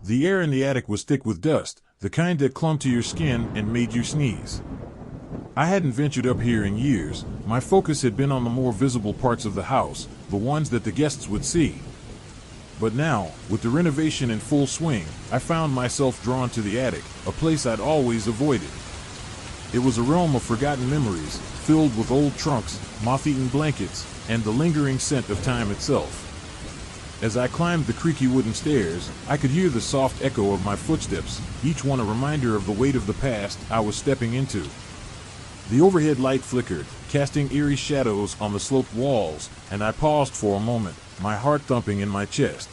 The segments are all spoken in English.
The air in the attic was thick with dust, the kind that clung to your skin and made you sneeze. I hadn't ventured up here in years. My focus had been on the more visible parts of the house, the ones that the guests would see. But now, with the renovation in full swing, I found myself drawn to the attic, a place I'd always avoided. It was a realm of forgotten memories, filled with old trunks, moth-eaten blankets, and the lingering scent of time itself. As I climbed the creaky wooden stairs, I could hear the soft echo of my footsteps, each one a reminder of the weight of the past I was stepping into. The overhead light flickered, casting eerie shadows on the sloped walls, and I paused for a moment, my heart thumping in my chest.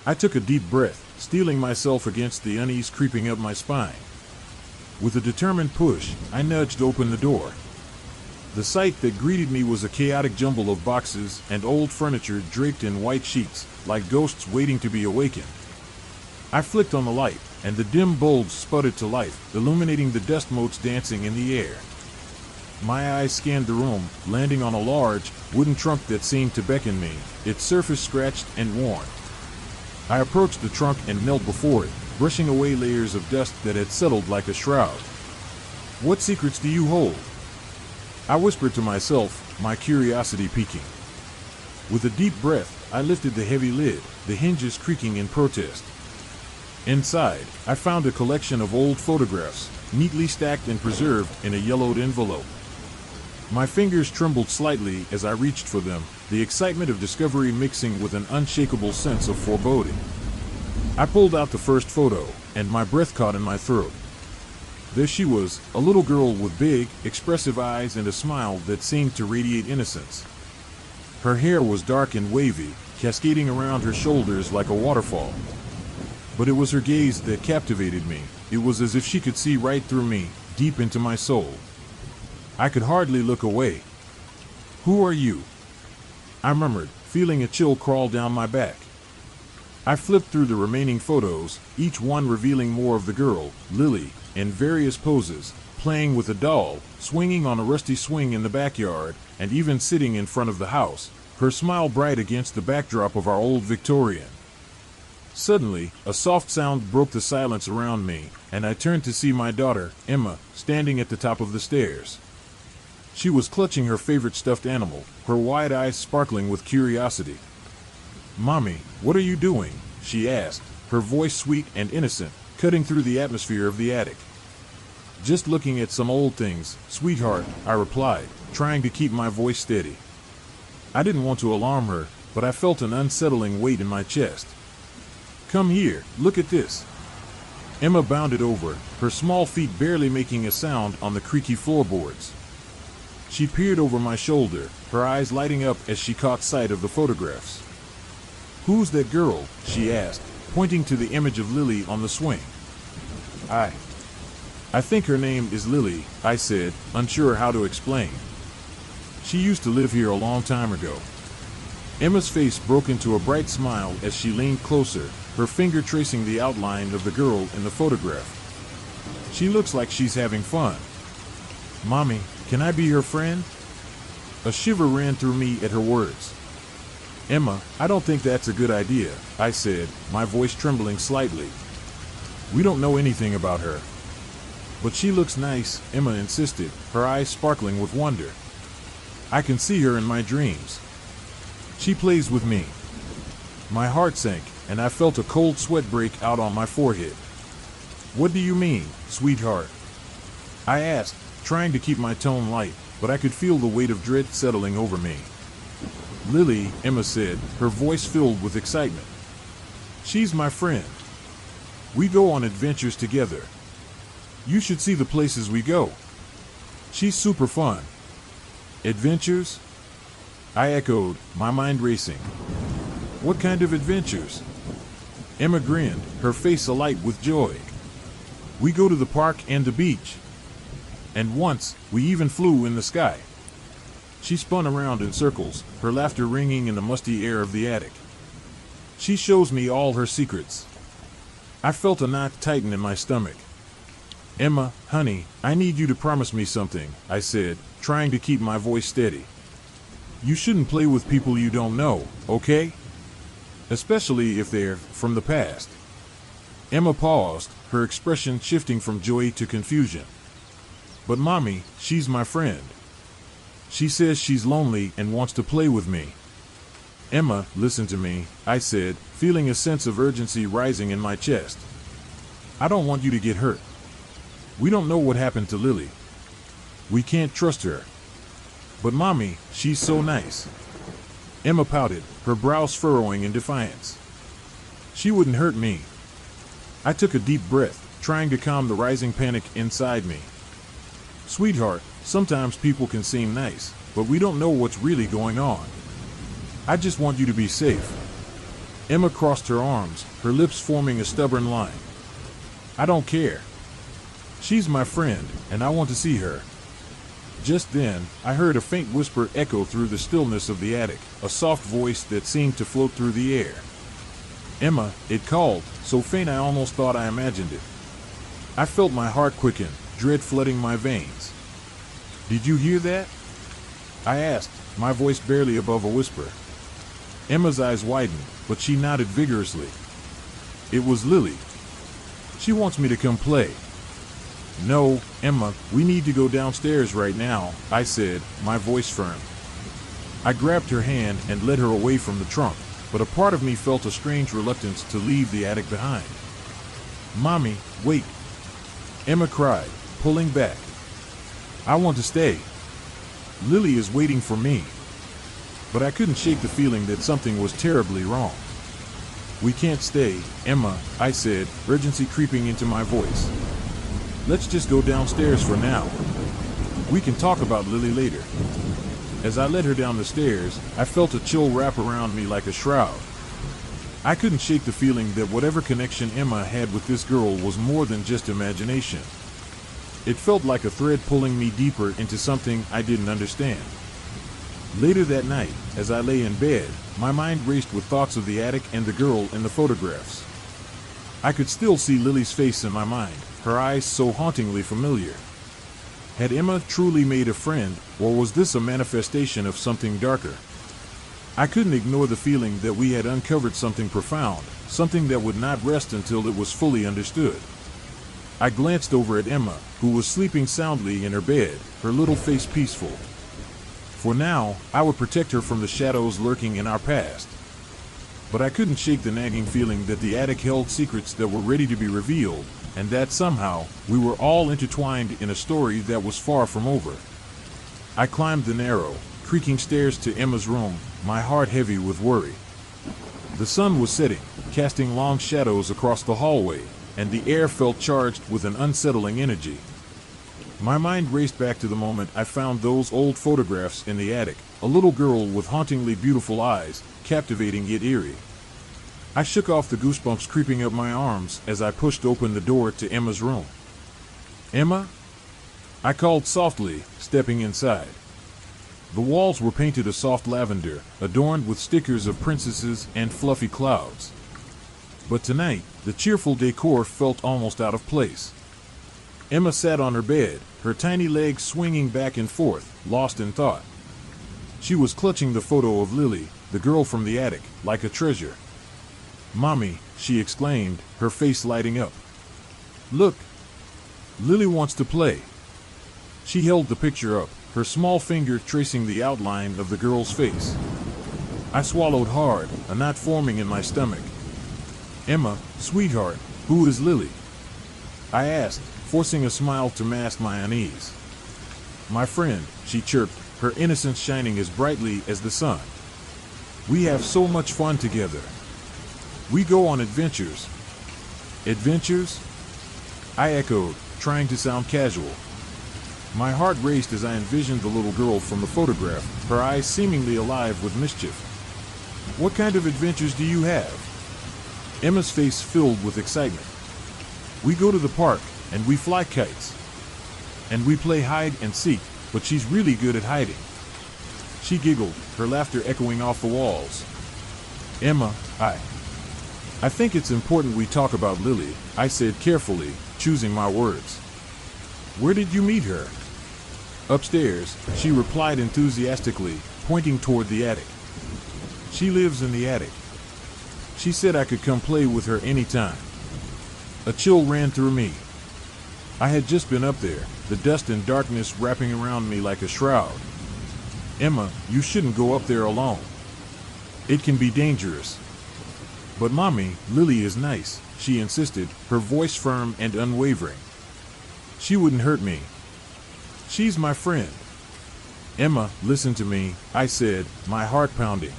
I took a deep breath, steeling myself against the unease creeping up my spine. With a determined push, I nudged open the door. The sight that greeted me was a chaotic jumble of boxes and old furniture draped in white sheets, like ghosts waiting to be awakened. I flicked on the light, and the dim bulbs sputtered to life, illuminating the dust motes dancing in the air. My eyes scanned the room, landing on a large, wooden trunk that seemed to beckon me, its surface scratched and worn. I approached the trunk and knelt before it, brushing away layers of dust that had settled like a shroud. "What secrets do you hold?" I whispered to myself, my curiosity piquing. With a deep breath, I lifted the heavy lid, the hinges creaking in protest. Inside, I found a collection of old photographs, neatly stacked and preserved in a yellowed envelope. My fingers trembled slightly as I reached for them, the excitement of discovery mixing with an unshakable sense of foreboding. I pulled out the first photo, and my breath caught in my throat. There she was, a little girl with big, expressive eyes and a smile that seemed to radiate innocence. Her hair was dark and wavy, cascading around her shoulders like a waterfall. But it was her gaze that captivated me. It was as if she could see right through me, deep into my soul. I could hardly look away. "Who are you?" I murmured, feeling a chill crawl down my back. I flipped through the remaining photos, each one revealing more of the girl, Lily, in various poses, playing with a doll, swinging on a rusty swing in the backyard, and even sitting in front of the house, her smile bright against the backdrop of our old Victorian. Suddenly, a soft sound broke the silence around me, and I turned to see my daughter, Emma, standing at the top of the stairs. She was clutching her favorite stuffed animal, her wide eyes sparkling with curiosity. "Mommy, what are you doing?" she asked, her voice sweet and innocent, cutting through the atmosphere of the attic. "Just looking at some old things, sweetheart," I replied, trying to keep my voice steady. I didn't want to alarm her, but I felt an unsettling weight in my chest. "Come here, look at this." Emma bounded over, her small feet barely making a sound on the creaky floorboards. She peered over my shoulder, her eyes lighting up as she caught sight of the photographs. "Who's that girl?" she asked, pointing to the image of Lily on the swing. I think her name is Lily," I said, unsure how to explain. "She used to live here a long time ago." Emma's face broke into a bright smile as she leaned closer, her finger tracing the outline of the girl in the photograph. "She looks like she's having fun." "Mommy, can I be her friend?" A shiver ran through me at her words. "Emma, I don't think that's a good idea," I said, my voice trembling slightly. "We don't know anything about her." "But she looks nice," Emma insisted, her eyes sparkling with wonder. "I can see her in my dreams. She plays with me." My heart sank, and I felt a cold sweat break out on my forehead. "What do you mean, sweetheart?" I asked, trying to keep my tone light, but I could feel the weight of dread settling over me. "Lily," Emma said, her voice filled with excitement. "She's my friend. We go on adventures together. You should see the places we go. She's super fun." "Adventures?" I echoed, my mind racing. "What kind of adventures?" Emma grinned, her face alight with joy. "We go to the park and the beach. And once, we even flew in the sky." She spun around in circles, her laughter ringing in the musty air of the attic. "She shows me all her secrets." I felt a knot tighten in my stomach. "Emma, honey, I need you to promise me something," I said, trying to keep my voice steady. "You shouldn't play with people you don't know, okay? Especially if they're from the past." Emma paused, her expression shifting from joy to confusion. But Mommy, she's my friend. She says she's lonely and wants to play with me. Emma, listen to me, I said, feeling a sense of urgency rising in my chest. I don't want you to get hurt. We don't know what happened to Lily. We can't trust her. But Mommy, she's so nice. Emma pouted, her brows furrowing in defiance. She wouldn't hurt me. I took a deep breath, trying to calm the rising panic inside me. Sweetheart, sometimes people can seem nice, but we don't know what's really going on. I just want you to be safe. Emma crossed her arms, her lips forming a stubborn line. I don't care. She's my friend, and I want to see her. Just then, I heard a faint whisper echo through the stillness of the attic, a soft voice that seemed to float through the air. Emma, it called, so faint I almost thought I imagined it. I felt my heart quicken, dread flooding my veins. Did you hear that? I asked, my voice barely above a whisper. Emma's eyes widened, but she nodded vigorously. It was Lily. She wants me to come play. No, Emma, we need to go downstairs right now, I said, my voice firm. I grabbed her hand and led her away from the trunk, but a part of me felt a strange reluctance to leave the attic behind. Mommy, wait, Emma cried, pulling back. I want to stay. Lily is waiting for me. But I couldn't shake the feeling that something was terribly wrong. We can't stay, Emma, I said, urgency creeping into my voice. Let's just go downstairs for now. We can talk about Lily later. As I led her down the stairs, I felt a chill wrap around me like a shroud. I couldn't shake the feeling that whatever connection Emma had with this girl was more than just imagination. It felt like a thread pulling me deeper into something I didn't understand. Later that night, as I lay in bed, my mind raced with thoughts of the attic and the girl in the photographs. I could still see Lily's face in my mind, her eyes so hauntingly familiar. Had Emma truly made a friend, or was this a manifestation of something darker? I couldn't ignore the feeling that we had uncovered something profound, something that would not rest until it was fully understood. I glanced over at Emma, who was sleeping soundly in her bed, her little face peaceful. For now, I would protect her from the shadows lurking in our past. But I couldn't shake the nagging feeling that the attic held secrets that were ready to be revealed, and that somehow, we were all intertwined in a story that was far from over. I climbed the narrow, creaking stairs to Emma's room, my heart heavy with worry. The sun was setting, casting long shadows across the hallway, and the air felt charged with an unsettling energy. My mind raced back to the moment I found those old photographs in the attic, a little girl with hauntingly beautiful eyes, captivating yet eerie. I shook off the goosebumps creeping up my arms as I pushed open the door to Emma's room. Emma? I called softly, stepping inside. The walls were painted a soft lavender, adorned with stickers of princesses and fluffy clouds. But tonight, the cheerful decor felt almost out of place. Emma sat on her bed, her tiny legs swinging back and forth, lost in thought. She was clutching the photo of Lily, the girl from the attic, like a treasure. Mommy, she exclaimed, her face lighting up. Look! Lily wants to play. She held the picture up, her small finger tracing the outline of the girl's face. I swallowed hard, a knot forming in my stomach. Emma, sweetheart, who is Lily? I asked, forcing a smile to mask my unease. My friend, she chirped, her innocence shining as brightly as the sun. We have so much fun together. We go on adventures. Adventures? I echoed, trying to sound casual. My heart raced as I envisioned the little girl from the photograph, her eyes seemingly alive with mischief. What kind of adventures do you have? Emma's face filled with excitement. We go to the park, and we fly kites. And we play hide and seek, but she's really good at hiding. She giggled, her laughter echoing off the walls. Emma, I think it's important we talk about Lily, I said carefully, choosing my words. Where did you meet her? Upstairs, she replied enthusiastically, pointing toward the attic. She lives in the attic. She said I could come play with her anytime. A chill ran through me. I had just been up there, the dust and darkness wrapping around me like a shroud. Emma, you shouldn't go up there alone. It can be dangerous. But Mommy, Lily is nice, she insisted, her voice firm and unwavering. She wouldn't hurt me. She's my friend. Emma, listen to me, I said, my heart pounding.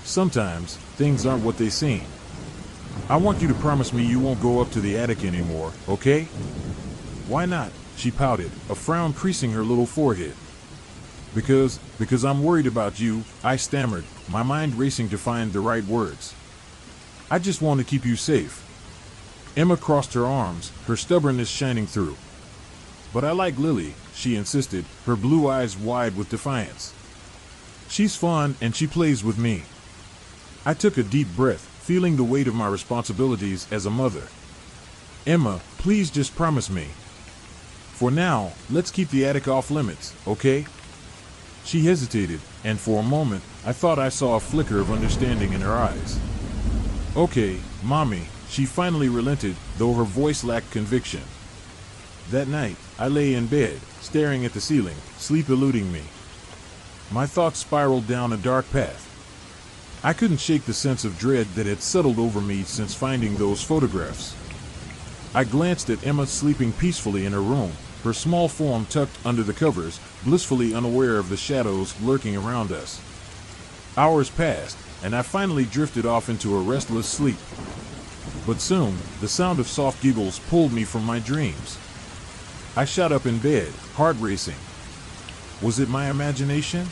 Sometimes, things aren't what they seem. I want you to promise me you won't go up to the attic anymore, okay? Why not? She pouted, a frown creasing her little forehead. Because I'm worried about you, I stammered, my mind racing to find the right words. I just want to keep you safe. Emma crossed her arms, her stubbornness shining through. But I like Lily, she insisted, her blue eyes wide with defiance. She's fun and she plays with me. I took a deep breath, feeling the weight of my responsibilities as a mother. Emma, please just promise me. For now, let's keep the attic off limits, okay? She hesitated, and for a moment, I thought I saw a flicker of understanding in her eyes. Okay, Mommy, she finally relented, though her voice lacked conviction. That night, I lay in bed, staring at the ceiling, sleep eluding me. My thoughts spiraled down a dark path. I couldn't shake the sense of dread that had settled over me since finding those photographs. I glanced at Emma sleeping peacefully in her room, her small form tucked under the covers, blissfully unaware of the shadows lurking around us. Hours passed, and I finally drifted off into a restless sleep. But soon, the sound of soft giggles pulled me from my dreams. I shot up in bed, heart racing. Was it my imagination?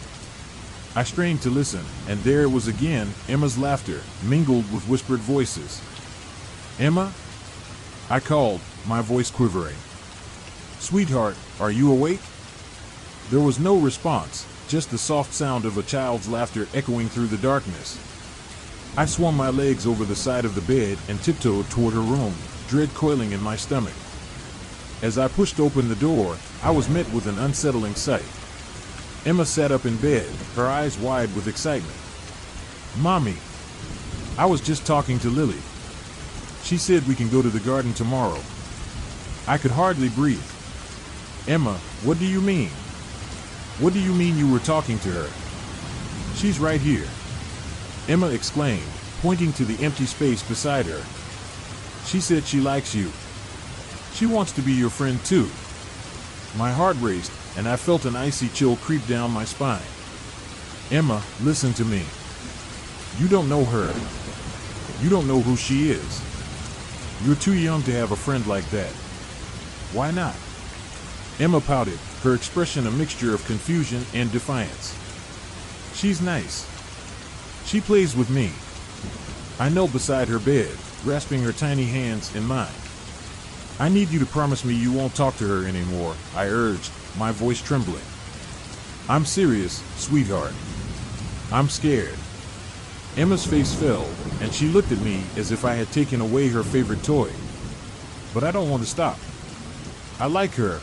I strained to listen, and there it was again, Emma's laughter, mingled with whispered voices. Emma? I called, my voice quivering. Sweetheart, are you awake? There was no response, just the soft sound of a child's laughter echoing through the darkness. I swung my legs over the side of the bed and tiptoed toward her room, dread coiling in my stomach. As I pushed open the door, I was met with an unsettling sight. Emma sat up in bed, her eyes wide with excitement. Mommy, I was just talking to Lily. She said we can go to the garden tomorrow. I could hardly breathe. Emma, what do you mean? What do you mean you were talking to her? She's right here, Emma exclaimed, pointing to the empty space beside her. She said she likes you. She wants to be your friend too. My heart raced, and I felt an icy chill creep down my spine. Emma, listen to me. You don't know her. You don't know who she is. You're too young to have a friend like that. Why not? Emma pouted, her expression a mixture of confusion and defiance. She's nice. She plays with me. I knelt beside her bed, grasping her tiny hands in mine. I need you to promise me you won't talk to her anymore, I urged, my voice trembling. I'm serious, sweetheart. I'm scared. Emma's face fell, and she looked at me as if I had taken away her favorite toy. But I don't want to stop. I like her.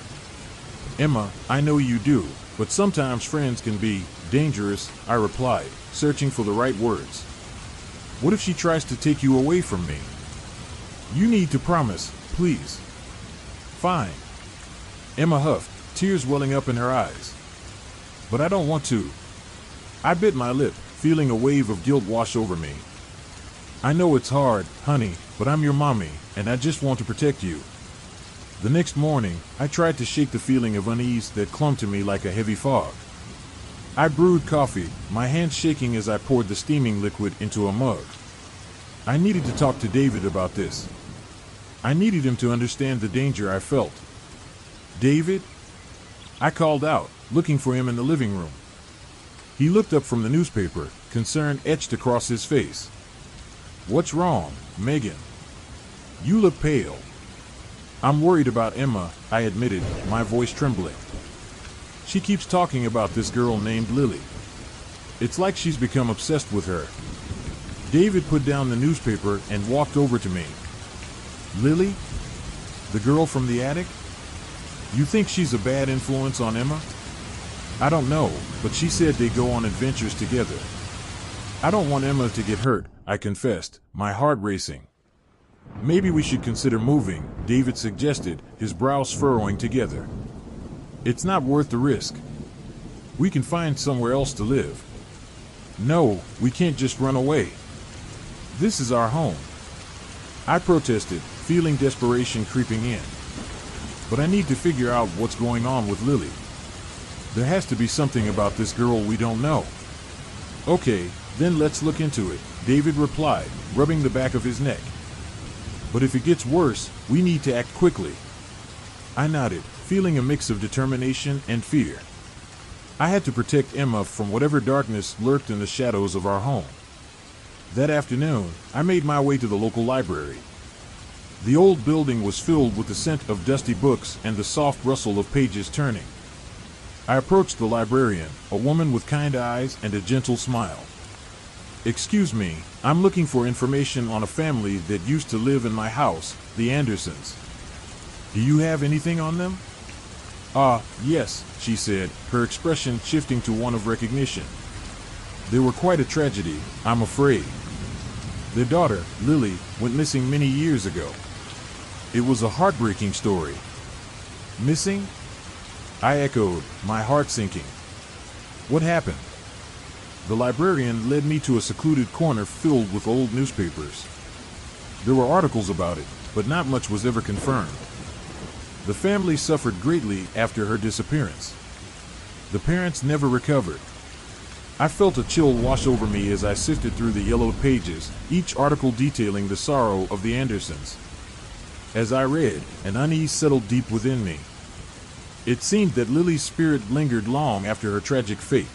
Emma, I know you do, but sometimes friends can be dangerous, I replied, searching for the right words. What if she tries to take you away from me? You need to promise, please. Fine. Emma huffed, tears welling up in her eyes. But I don't want to. I bit my lip, feeling a wave of guilt wash over me. I know it's hard, honey, but I'm your mommy, and I just want to protect you. The next morning, I tried to shake the feeling of unease that clung to me like a heavy fog. I brewed coffee, my hands shaking as I poured the steaming liquid into a mug. I needed to talk to David about this. I needed him to understand the danger I felt. David? I called out, looking for him in the living room. He looked up from the newspaper, concern etched across his face. What's wrong, Megan? You look pale. I'm worried about Emma, I admitted, my voice trembling. She keeps talking about this girl named Lily. It's like she's become obsessed with her. David put down the newspaper and walked over to me. Lily? The girl from the attic? You think she's a bad influence on Emma? I don't know, but she said they go on adventures together. I don't want Emma to get hurt, I confessed, my heart racing. Maybe we should consider moving, David suggested, his brows furrowing together. It's not worth the risk. We can find somewhere else to live. No, we can't just run away. This is our home. I protested, feeling desperation creeping in. But I need to figure out what's going on with Lily. There has to be something about this girl we don't know. Okay, then let's look into it, David replied, rubbing the back of his neck. But if it gets worse, we need to act quickly. I nodded, feeling a mix of determination and fear. I had to protect Emma from whatever darkness lurked in the shadows of our home. That afternoon, I made my way to the local library. The old building was filled with the scent of dusty books and the soft rustle of pages turning. I approached the librarian, a woman with kind eyes and a gentle smile. Excuse me, I'm looking for information on a family that used to live in my house, the Andersons. Do you have anything on them? Yes, she said, her expression shifting to one of recognition. They were quite a tragedy, I'm afraid. Their daughter, Lily, went missing many years ago. It was a heartbreaking story. Missing? I echoed, my heart sinking. What happened? The librarian led me to a secluded corner filled with old newspapers. There were articles about it, but not much was ever confirmed. The family suffered greatly after her disappearance. The parents never recovered. I felt a chill wash over me as I sifted through the yellowed pages, each article detailing the sorrow of the Andersons. As I read, an unease settled deep within me. It seemed that Lily's spirit lingered long after her tragic fate.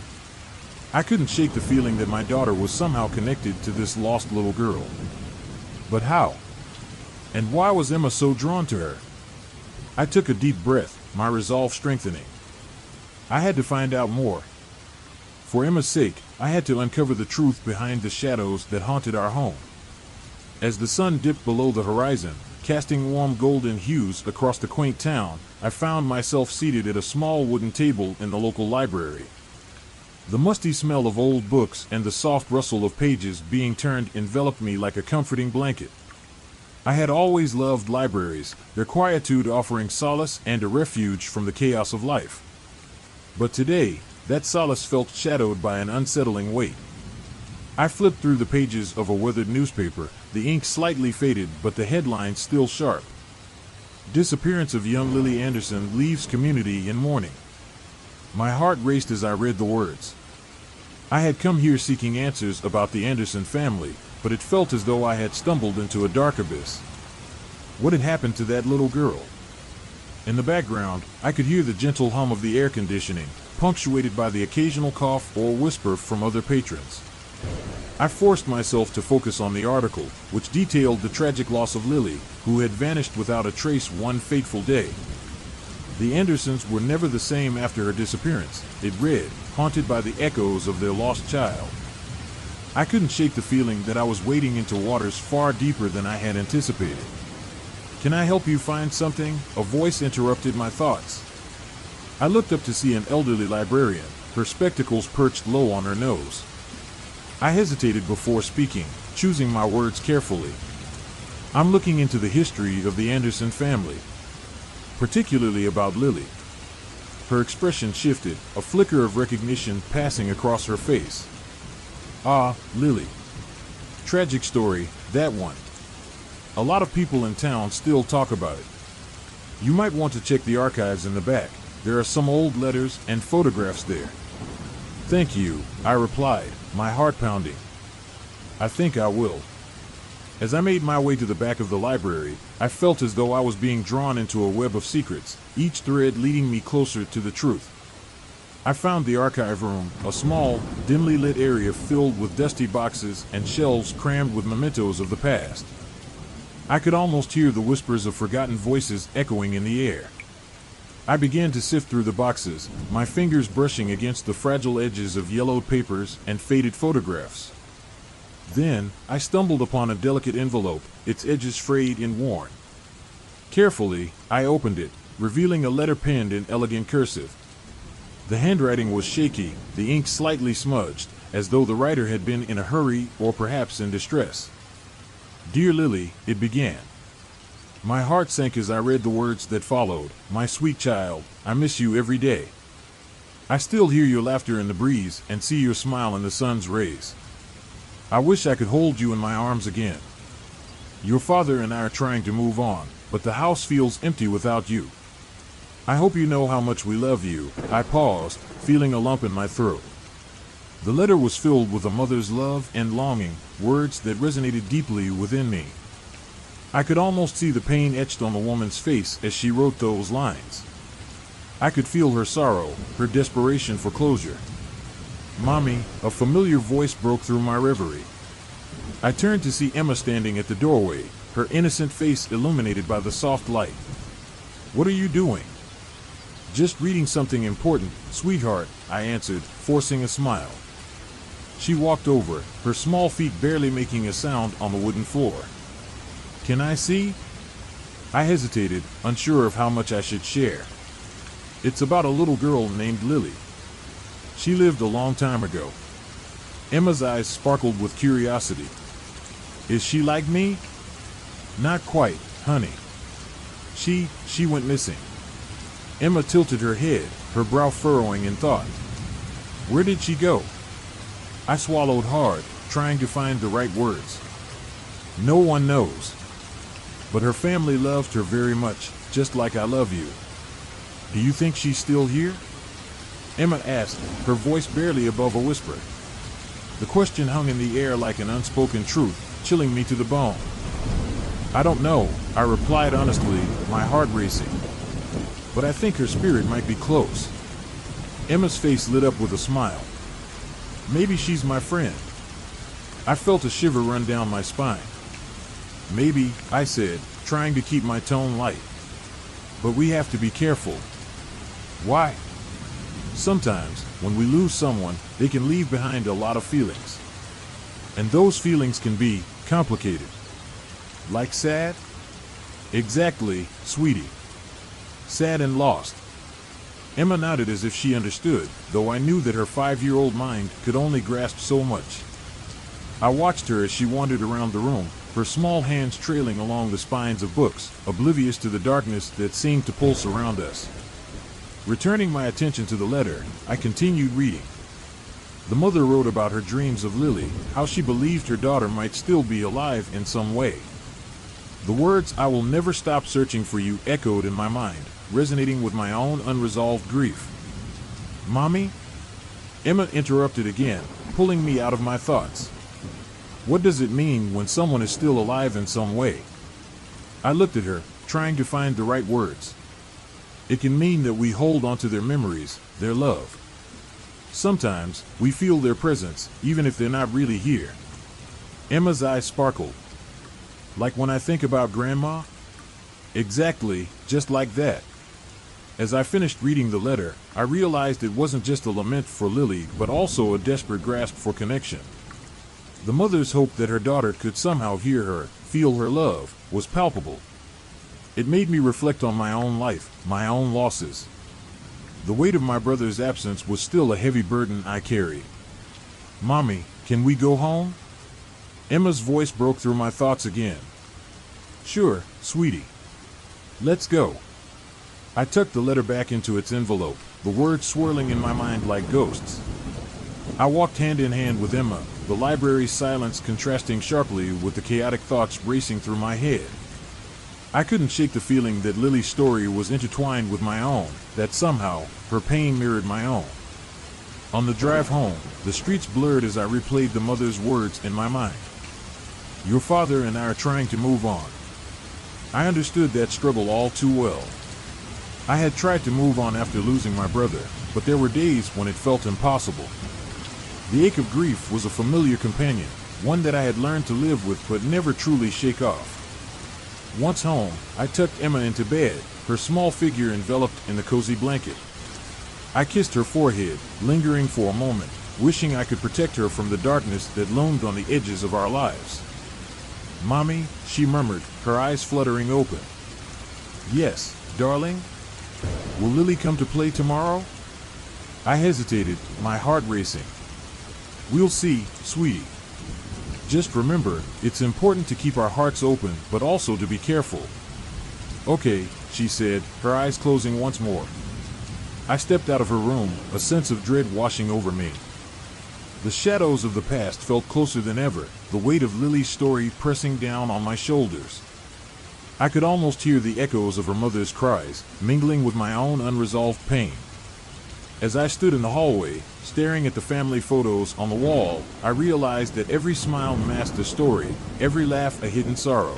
I couldn't shake the feeling that my daughter was somehow connected to this lost little girl. But how? And why was Emma so drawn to her? I took a deep breath, my resolve strengthening. I had to find out more. For Emma's sake, I had to uncover the truth behind the shadows that haunted our home. As the sun dipped below the horizon, casting warm golden hues across the quaint town, I found myself seated at a small wooden table in the local library. The musty smell of old books and the soft rustle of pages being turned enveloped me like a comforting blanket. I had always loved libraries, their quietude offering solace and a refuge from the chaos of life. But today, that solace felt shadowed by an unsettling weight. I flipped through the pages of a weathered newspaper, the ink slightly faded but the headline still sharp. Disappearance of young Lily Anderson leaves community in mourning. My heart raced as I read the words. I had come here seeking answers about the Anderson family, but it felt as though I had stumbled into a dark abyss. What had happened to that little girl? In the background, I could hear the gentle hum of the air conditioning, punctuated by the occasional cough or whisper from other patrons. I forced myself to focus on the article, which detailed the tragic loss of Lily, who had vanished without a trace one fateful day. The Andersons were never the same after her disappearance, it read, haunted by the echoes of their lost child. I couldn't shake the feeling that I was wading into waters far deeper than I had anticipated. Can I help you find something? A voice interrupted my thoughts. I looked up to see an elderly librarian, her spectacles perched low on her nose. I hesitated before speaking, choosing my words carefully. I'm looking into the history of the Anderson family, particularly about Lily. Her expression shifted, a flicker of recognition passing across her face. Ah, Lily. Tragic story, that one. A lot of people in town still talk about it. You might want to check the archives in the back. There are some old letters and photographs there. Thank you, I replied, my heart pounding. I think I will. As I made my way to the back of the library, I felt as though I was being drawn into a web of secrets, each thread leading me closer to the truth. I found the archive room, a small, dimly lit area filled with dusty boxes and shelves crammed with mementos of the past. I could almost hear the whispers of forgotten voices echoing in the air. I began to sift through the boxes, my fingers brushing against the fragile edges of yellowed papers and faded photographs. Then, I stumbled upon a delicate envelope, its edges frayed and worn. Carefully, I opened it, revealing a letter penned in elegant cursive. The handwriting was shaky, the ink slightly smudged, as though the writer had been in a hurry or perhaps in distress. Dear Lily, it began. My heart sank as I read the words that followed. My sweet child, I miss you every day. I still hear your laughter in the breeze and see your smile in the sun's rays. I wish I could hold you in my arms again. Your father and I are trying to move on, but the house feels empty without you. I hope you know how much we love you. I paused, feeling a lump in my throat. The letter was filled with a mother's love and longing, words that resonated deeply within me. I could almost see the pain etched on the woman's face as she wrote those lines. I could feel her sorrow, her desperation for closure. Mommy, a familiar voice broke through my reverie. I turned to see Emma standing at the doorway, her innocent face illuminated by the soft light. What are you doing? Just reading something important, sweetheart, I answered, forcing a smile. She walked over, her small feet barely making a sound on the wooden floor. Can I see? I hesitated, unsure of how much I should share. It's about a little girl named Lily. She lived a long time ago. Emma's eyes sparkled with curiosity. Is she like me? Not quite, honey. She went missing. Emma tilted her head, her brow furrowing in thought. Where did she go? I swallowed hard, trying to find the right words. No one knows. But her family loved her very much, just like I love you. Do you think she's still here? Emma asked, her voice barely above a whisper. The question hung in the air like an unspoken truth, chilling me to the bone. I don't know, I replied honestly, my heart racing. But I think her spirit might be close. Emma's face lit up with a smile. Maybe she's my friend. I felt a shiver run down my spine. Maybe, I said, trying to keep my tone light. But we have to be careful. Why? Sometimes, when we lose someone, they can leave behind a lot of feelings. And those feelings can be complicated. Like sad? Exactly, sweetie. Sad and lost. Emma nodded as if she understood, though I knew that her 5-year-old mind could only grasp so much. I watched her as she wandered around the room, her small hands trailing along the spines of books, oblivious to the darkness that seemed to pulse around us. Returning my attention to the letter, I continued reading. The mother wrote about her dreams of Lily, how she believed her daughter might still be alive in some way. The words "I will never stop searching for you" echoed in my mind, resonating with my own unresolved grief. Mommy? Emma interrupted again, pulling me out of my thoughts. What does it mean when someone is still alive in some way? I looked at her, trying to find the right words. It can mean that we hold onto their memories, their love. Sometimes, we feel their presence, even if they're not really here. Emma's eyes sparkled. Like when I think about Grandma? Exactly, just like that. As I finished reading the letter, I realized it wasn't just a lament for Lily, but also a desperate grasp for connection. The mother's hope that her daughter could somehow hear her, feel her love, was palpable. It made me reflect on my own life, my own losses. The weight of my brother's absence was still a heavy burden I carried. Mommy, can we go home? Emma's voice broke through my thoughts again. Sure, sweetie. Let's go. I tucked the letter back into its envelope, the words swirling in my mind like ghosts. I walked hand in hand with Emma, the library's silence contrasting sharply with the chaotic thoughts racing through my head. I couldn't shake the feeling that Lily's story was intertwined with my own, that somehow, her pain mirrored my own. On the drive home, the streets blurred as I replayed the mother's words in my mind. Your father and I are trying to move on. I understood that struggle all too well. I had tried to move on after losing my brother, but there were days when it felt impossible. The ache of grief was a familiar companion, one that I had learned to live with but never truly shake off. Once home, I tucked Emma into bed, her small figure enveloped in the cozy blanket. I kissed her forehead, lingering for a moment, wishing I could protect her from the darkness that loomed on the edges of our lives. Mommy, she murmured, her eyes fluttering open. Yes, darling? Will Lily come to play tomorrow? I hesitated, my heart racing. We'll see, sweetie. Just remember, it's important to keep our hearts open, but also to be careful. Okay, she said, her eyes closing once more. I stepped out of her room, a sense of dread washing over me. The shadows of the past felt closer than ever, the weight of Lily's story pressing down on my shoulders. I could almost hear the echoes of her mother's cries, mingling with my own unresolved pain. As I stood in the hallway, staring at the family photos on the wall, I realized that every smile masked a story, every laugh a hidden sorrow.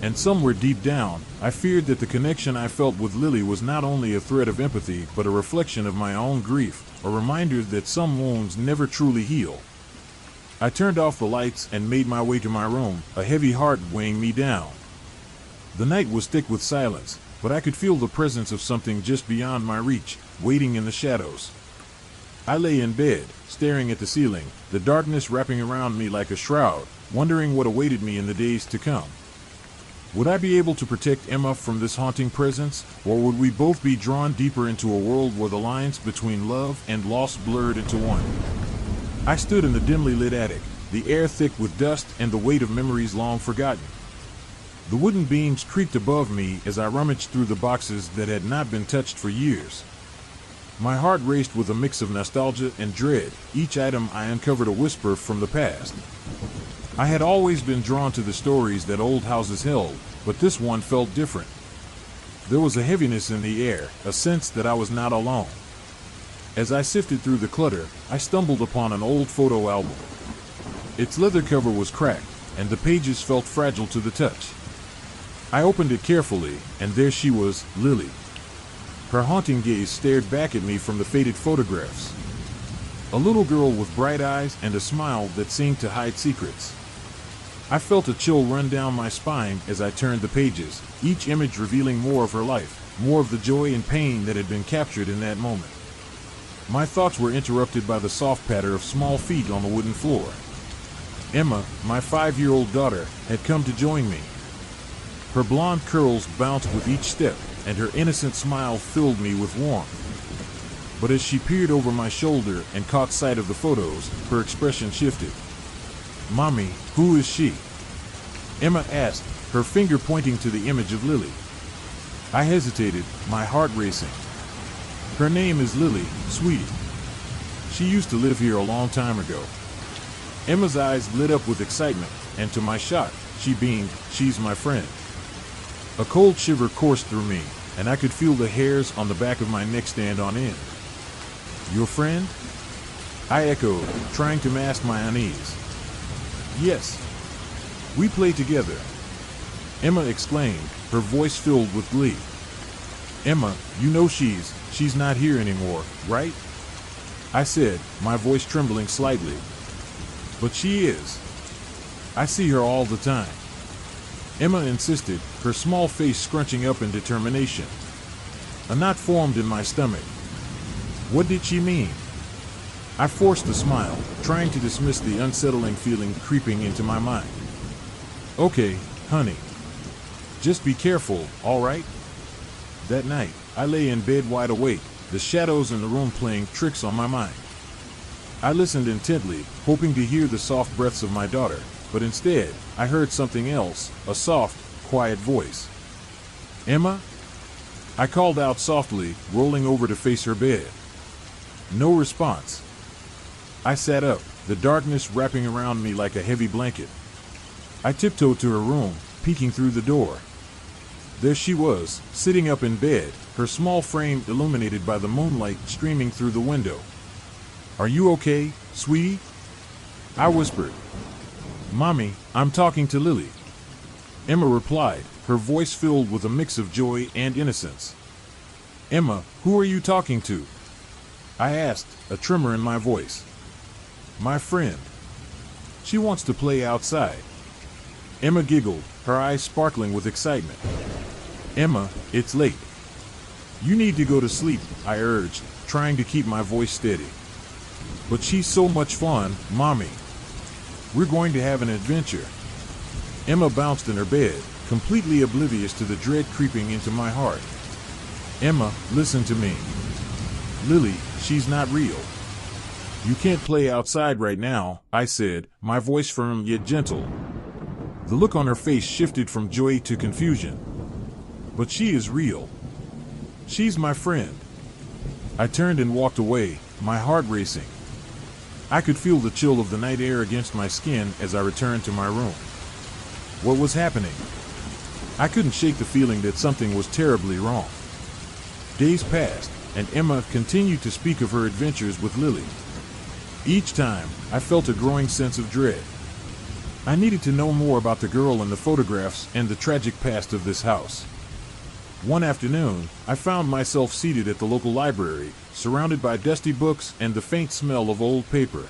And somewhere deep down, I feared that the connection I felt with Lily was not only a thread of empathy but a reflection of my own grief, a reminder that some wounds never truly heal. I turned off the lights and made my way to my room, a heavy heart weighing me down. The night was thick with silence, but I could feel the presence of something just beyond my reach, waiting in the shadows. I lay in bed, staring at the ceiling, the darkness wrapping around me like a shroud, wondering what awaited me in the days to come. Would I be able to protect Emma from this haunting presence, or would we both be drawn deeper into a world where the lines between love and loss blurred into one? I stood in the dimly lit attic, the air thick with dust and the weight of memories long forgotten. The wooden beams creaked above me as I rummaged through the boxes that had not been touched for years. My heart raced with a mix of nostalgia and dread, each item I uncovered a whisper from the past. I had always been drawn to the stories that old houses held, but this one felt different. There was a heaviness in the air, a sense that I was not alone. As I sifted through the clutter, I stumbled upon an old photo album. Its leather cover was cracked, and the pages felt fragile to the touch. I opened it carefully, and there she was, Lily. Her haunting gaze stared back at me from the faded photographs. A little girl with bright eyes and a smile that seemed to hide secrets. I felt a chill run down my spine as I turned the pages, each image revealing more of her life, more of the joy and pain that had been captured in that moment. My thoughts were interrupted by the soft patter of small feet on the wooden floor. Emma, my 5-year-old daughter, had come to join me. Her blonde curls bounced with each step, and her innocent smile filled me with warmth. But as she peered over my shoulder and caught sight of the photos, her expression shifted. "Mommy, who is she?" Emma asked, her finger pointing to the image of Lily. I hesitated, my heart racing. "Her name is Lily, sweetie. She used to live here a long time ago." Emma's eyes lit up with excitement, and to my shock, she beamed, "She's my friend." A cold shiver coursed through me, and I could feel the hairs on the back of my neck stand on end. "Your friend?" I echoed, trying to mask my unease. "Yes. We play together," Emma exclaimed, her voice filled with glee. "Emma, you know she's not here anymore, right?" I said, my voice trembling slightly. "But she is. I see her all the time," Emma insisted, her small face scrunching up in determination. A knot formed in my stomach. What did she mean? I forced a smile, trying to dismiss the unsettling feeling creeping into my mind. "Okay, honey. Just be careful, all right?" That night, I lay in bed wide awake, the shadows in the room playing tricks on my mind. I listened intently, hoping to hear the soft breaths of my daughter, but instead, I heard something else, a soft, quiet voice. "Emma?" I called out softly, rolling over to face her bed. No response. I sat up, the darkness wrapping around me like a heavy blanket. I tiptoed to her room, peeking through the door. There she was, sitting up in bed, her small frame illuminated by the moonlight streaming through the window. "Are you okay, sweetie?" I whispered. "Mommy, I'm talking to Lily," Emma replied, her voice filled with a mix of joy and innocence. "Emma, who are you talking to?" I asked, a tremor in my voice. "My friend. She wants to play outside." Emma giggled, her eyes sparkling with excitement. "Emma, it's late. You need to go to sleep," I urged, trying to keep my voice steady. "But she's so much fun, Mommy. We're going to have an adventure." Emma bounced in her bed, completely oblivious to the dread creeping into my heart. "Emma, listen to me. Lily, she's not real. You can't play outside right now, I said, my voice firm yet gentle. The look on her face shifted from joy to confusion. But she is real. She's my friend. I turned and walked away, my heart racing. I could feel the chill of the night air against my skin as I returned to my room. What was happening? I couldn't shake the feeling that something was terribly wrong. Days passed, and Emma continued to speak of her adventures with Lily. Each time, I felt a growing sense of dread. I needed to know more about the girl in the photographs and the tragic past of this house. One afternoon, I found myself seated at the local library, surrounded by dusty books and the faint smell of old paper.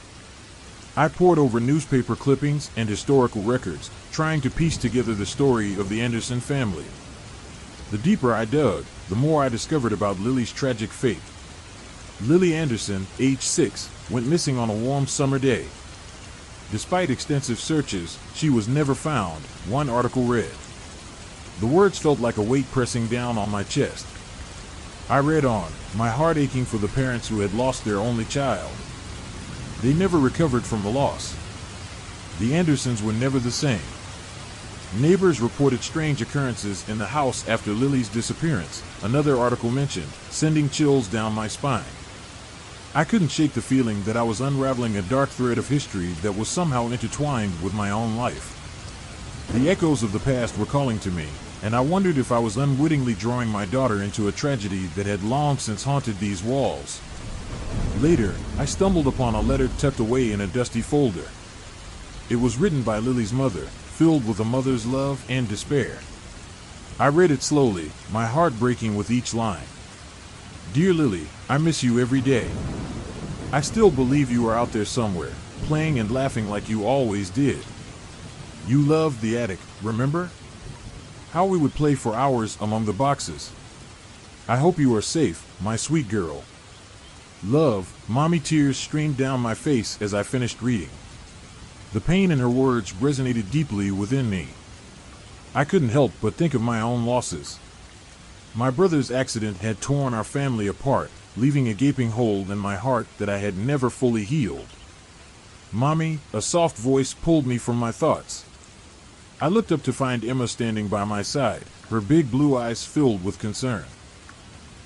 I pored over newspaper clippings and historical records, trying to piece together the story of the Anderson family. The deeper I dug, the more I discovered about Lily's tragic fate. Lily Anderson, age 6, went missing on a warm summer day. Despite extensive searches, she was never found, one article read. The words felt like a weight pressing down on my chest. I read on, my heart aching for the parents who had lost their only child. They never recovered from the loss. The Andersons were never the same. Neighbors reported strange occurrences in the house after Lily's disappearance, another article mentioned, sending chills down my spine. I couldn't shake the feeling that I was unraveling a dark thread of history that was somehow intertwined with my own life. The echoes of the past were calling to me, and I wondered if I was unwittingly drawing my daughter into a tragedy that had long since haunted these walls. Later, I stumbled upon a letter tucked away in a dusty folder. It was written by Lily's mother, filled with a mother's love and despair. I read it slowly, my heart breaking with each line. Dear Lily, I miss you every day. I still believe you are out there somewhere, playing and laughing like you always did. You loved the attic, remember? How we would play for hours among the boxes. I hope you are safe, my sweet girl. Love, Mommy. Tears streamed down my face as I finished reading. The pain in her words resonated deeply within me. I couldn't help but think of my own losses. My brother's accident had torn our family apart, leaving a gaping hole in my heart that I had never fully healed. Mommy, a soft voice pulled me from my thoughts. I looked up to find Emma standing by my side, her big blue eyes filled with concern.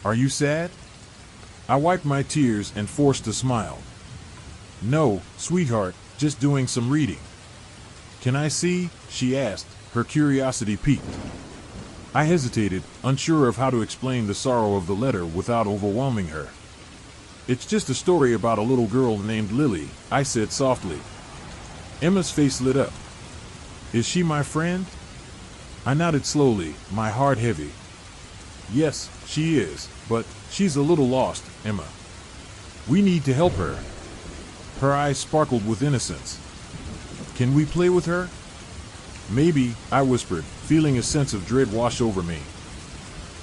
Are you sad? I wiped my tears and forced a smile. No, sweetheart, just doing some reading. Can I see? She asked, her curiosity piqued. I hesitated, unsure of how to explain the sorrow of the letter without overwhelming her. It's just a story about a little girl named Lily, I said softly. Emma's face lit up. Is she my friend? I nodded slowly, my heart heavy. Yes, she is, but she's a little lost, Emma. We need to help her. Her eyes sparkled with innocence. Can we play with her? Maybe, I whispered, feeling a sense of dread wash over me.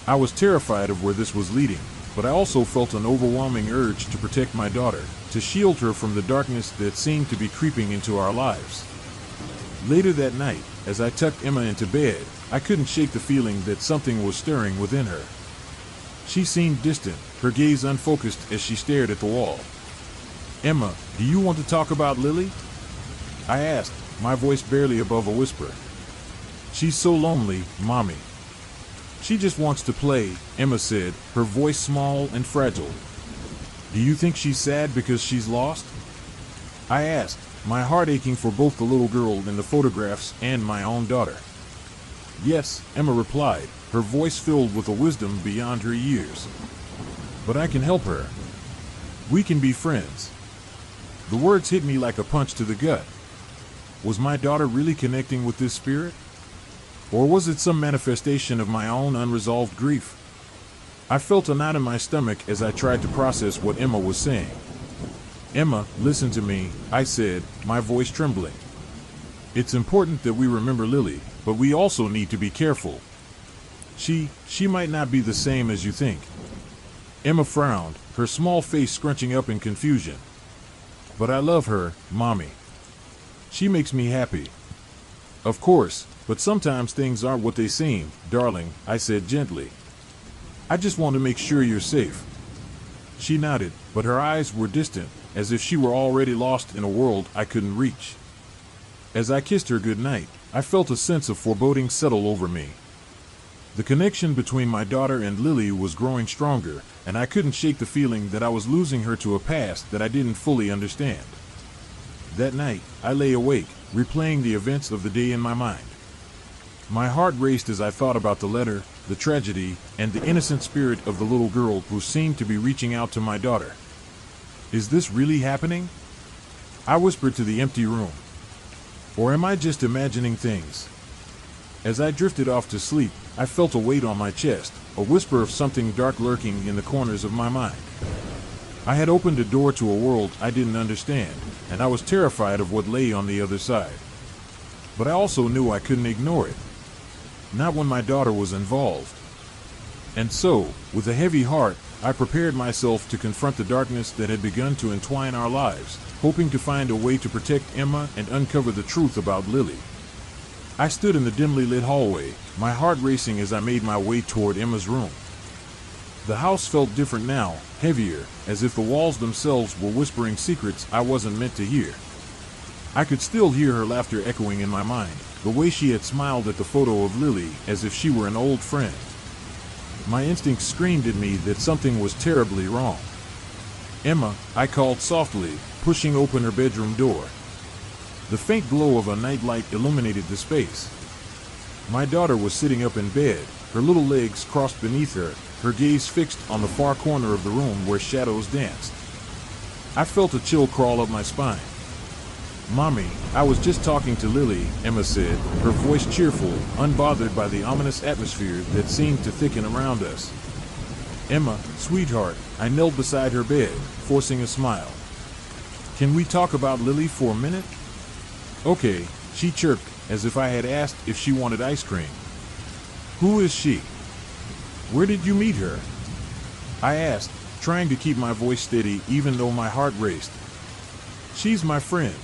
I was terrified of where this was leading, but I also felt an overwhelming urge to protect my daughter, to shield her from the darkness that seemed to be creeping into our lives. Later that night, as I tucked Emma into bed, I couldn't shake the feeling that something was stirring within her. She seemed distant, her gaze unfocused as she stared at the wall. Emma, do you want to talk about Lily? I asked, my voice barely above a whisper. She's so lonely, Mommy. She just wants to play, Emma said, her voice small and fragile. Do you think she's sad because she's lost? I asked, my heart aching for both the little girl in the photographs and my own daughter. Yes, Emma replied, her voice filled with a wisdom beyond her years. But I can help her. We can be friends. The words hit me like a punch to the gut. Was my daughter really connecting with this spirit? Or was it some manifestation of my own unresolved grief? I felt a knot in my stomach as I tried to process what Emma was saying. Emma, listen to me, I said, my voice trembling. It's important that we remember Lily, but we also need to be careful. She might not be the same as you think. Emma frowned, her small face scrunching up in confusion. But I love her, Mommy. She makes me happy. Of course, but sometimes things aren't what they seem, darling, I said gently. I just want to make sure you're safe. She nodded, but her eyes were distant, as if she were already lost in a world I couldn't reach. As I kissed her goodnight, I felt a sense of foreboding settle over me. The connection between my daughter and Lily was growing stronger, and I couldn't shake the feeling that I was losing her to a past that I didn't fully understand. That night, I lay awake, replaying the events of the day in my mind. My heart raced as I thought about the letter, the tragedy, and the innocent spirit of the little girl who seemed to be reaching out to my daughter. Is this really happening? I whispered to the empty room. Or am I just imagining things? As I drifted off to sleep, I felt a weight on my chest, a whisper of something dark lurking in the corners of my mind. I had opened a door to a world I didn't understand, and I was terrified of what lay on the other side. But I also knew I couldn't ignore it. Not when my daughter was involved. And so, with a heavy heart, I prepared myself to confront the darkness that had begun to entwine our lives, hoping to find a way to protect Emma and uncover the truth about Lily. I stood in the dimly lit hallway, my heart racing as I made my way toward Emma's room. The house felt different now, heavier, as if the walls themselves were whispering secrets I wasn't meant to hear. I could still hear her laughter echoing in my mind, the way she had smiled at the photo of Lily as if she were an old friend. My instincts screamed at me that something was terribly wrong. "Emma," I called softly, pushing open her bedroom door. The faint glow of a nightlight illuminated the space. My daughter was sitting up in bed, her little legs crossed beneath her, her gaze fixed on the far corner of the room where shadows danced. I felt a chill crawl up my spine. "Mommy, I was just talking to Lily," Emma said, her voice cheerful, unbothered by the ominous atmosphere that seemed to thicken around us. "Emma, sweetheart," I knelt beside her bed, forcing a smile. "Can we talk about Lily for a minute?" "Okay," she chirped, as if I had asked if she wanted ice cream. "Who is she? Where did you meet her?" I asked, trying to keep my voice steady even though my heart raced. "She's my friend.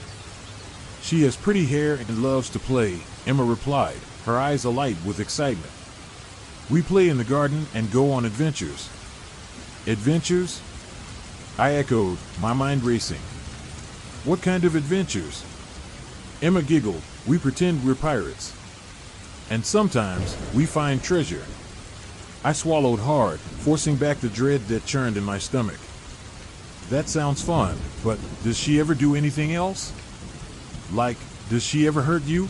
She has pretty hair and loves to play," Emma replied, her eyes alight with excitement. "We play in the garden and go on adventures." "Adventures?" I echoed, my mind racing. "What kind of adventures?" Emma giggled. "We pretend we're pirates. And sometimes we find treasure." I swallowed hard, forcing back the dread that churned in my stomach. "That sounds fun, but does she ever do anything else? Like, does she ever hurt you?"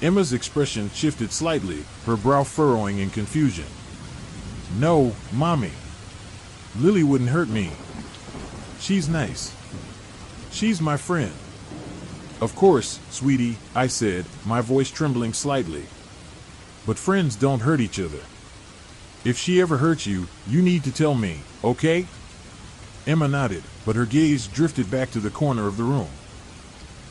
Emma's expression shifted slightly, her brow furrowing in confusion. "No, Mommy. Lily wouldn't hurt me. She's nice. She's my friend." "Of course, sweetie," I said, my voice trembling slightly. "But friends don't hurt each other. If she ever hurts you, you need to tell me, okay?" Emma nodded, but her gaze drifted back to the corner of the room.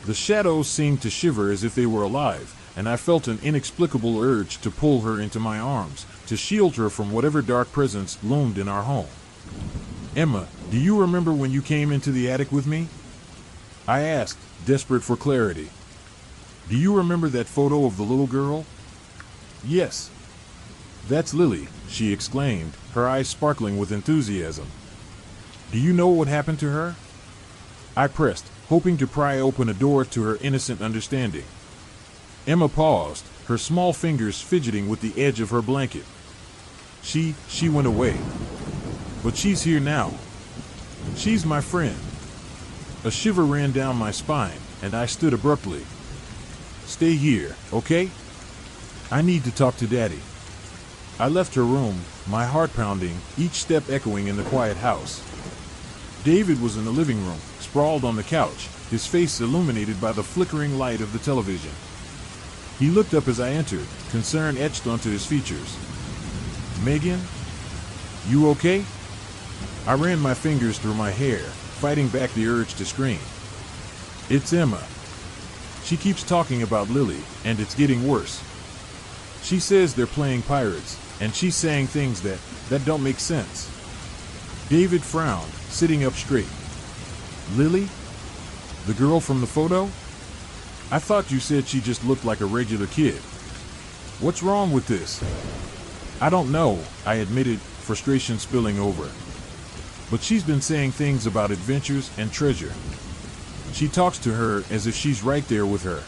The shadows seemed to shiver as if they were alive, and I felt an inexplicable urge to pull her into my arms, to shield her from whatever dark presence loomed in our home. "Emma, do you remember when you came into the attic with me?" I asked, desperate for clarity. "Do you remember that photo of the little girl?" "Yes. That's Lily," she exclaimed, her eyes sparkling with enthusiasm. "Do you know what happened to her?" I pressed, hoping to pry open a door to her innocent understanding. Emma paused, her small fingers fidgeting with the edge of her blanket. She went away. But she's here now. She's my friend." A shiver ran down my spine, and I stood abruptly. "Stay here, okay? I need to talk to Daddy." I left her room, my heart pounding, each step echoing in the quiet house. David was in the living room, sprawled on the couch, his face illuminated by the flickering light of the television. He looked up as I entered, concern etched onto his features. "Megan? You okay?" I ran my fingers through my hair, fighting back the urge to scream. "It's Emma. She keeps talking about Lily, and it's getting worse. She says they're playing pirates, and she's saying things that don't make sense." David frowned, sitting up straight. "Lily? The girl from the photo? I thought you said she just looked like a regular kid. What's wrong with this?" "I don't know," I admitted, frustration spilling over. but she's been saying things about adventures and treasure. She talks to her as if she's right there with her.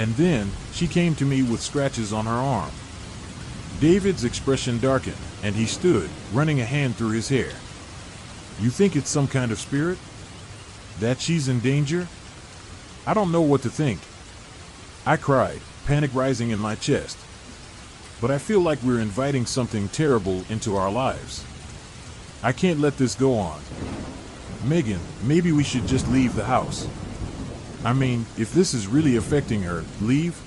And then she came to me with scratches on her arm. David's expression darkened, and he stood, running a hand through his hair. You think it's some kind of spirit? That she's in danger? I don't know what to think. I cried, panic rising in my chest. But I feel like we're inviting something terrible into our lives. I can't let this go on. Megan, maybe we should just leave the house. I mean, if this is really affecting her, leave?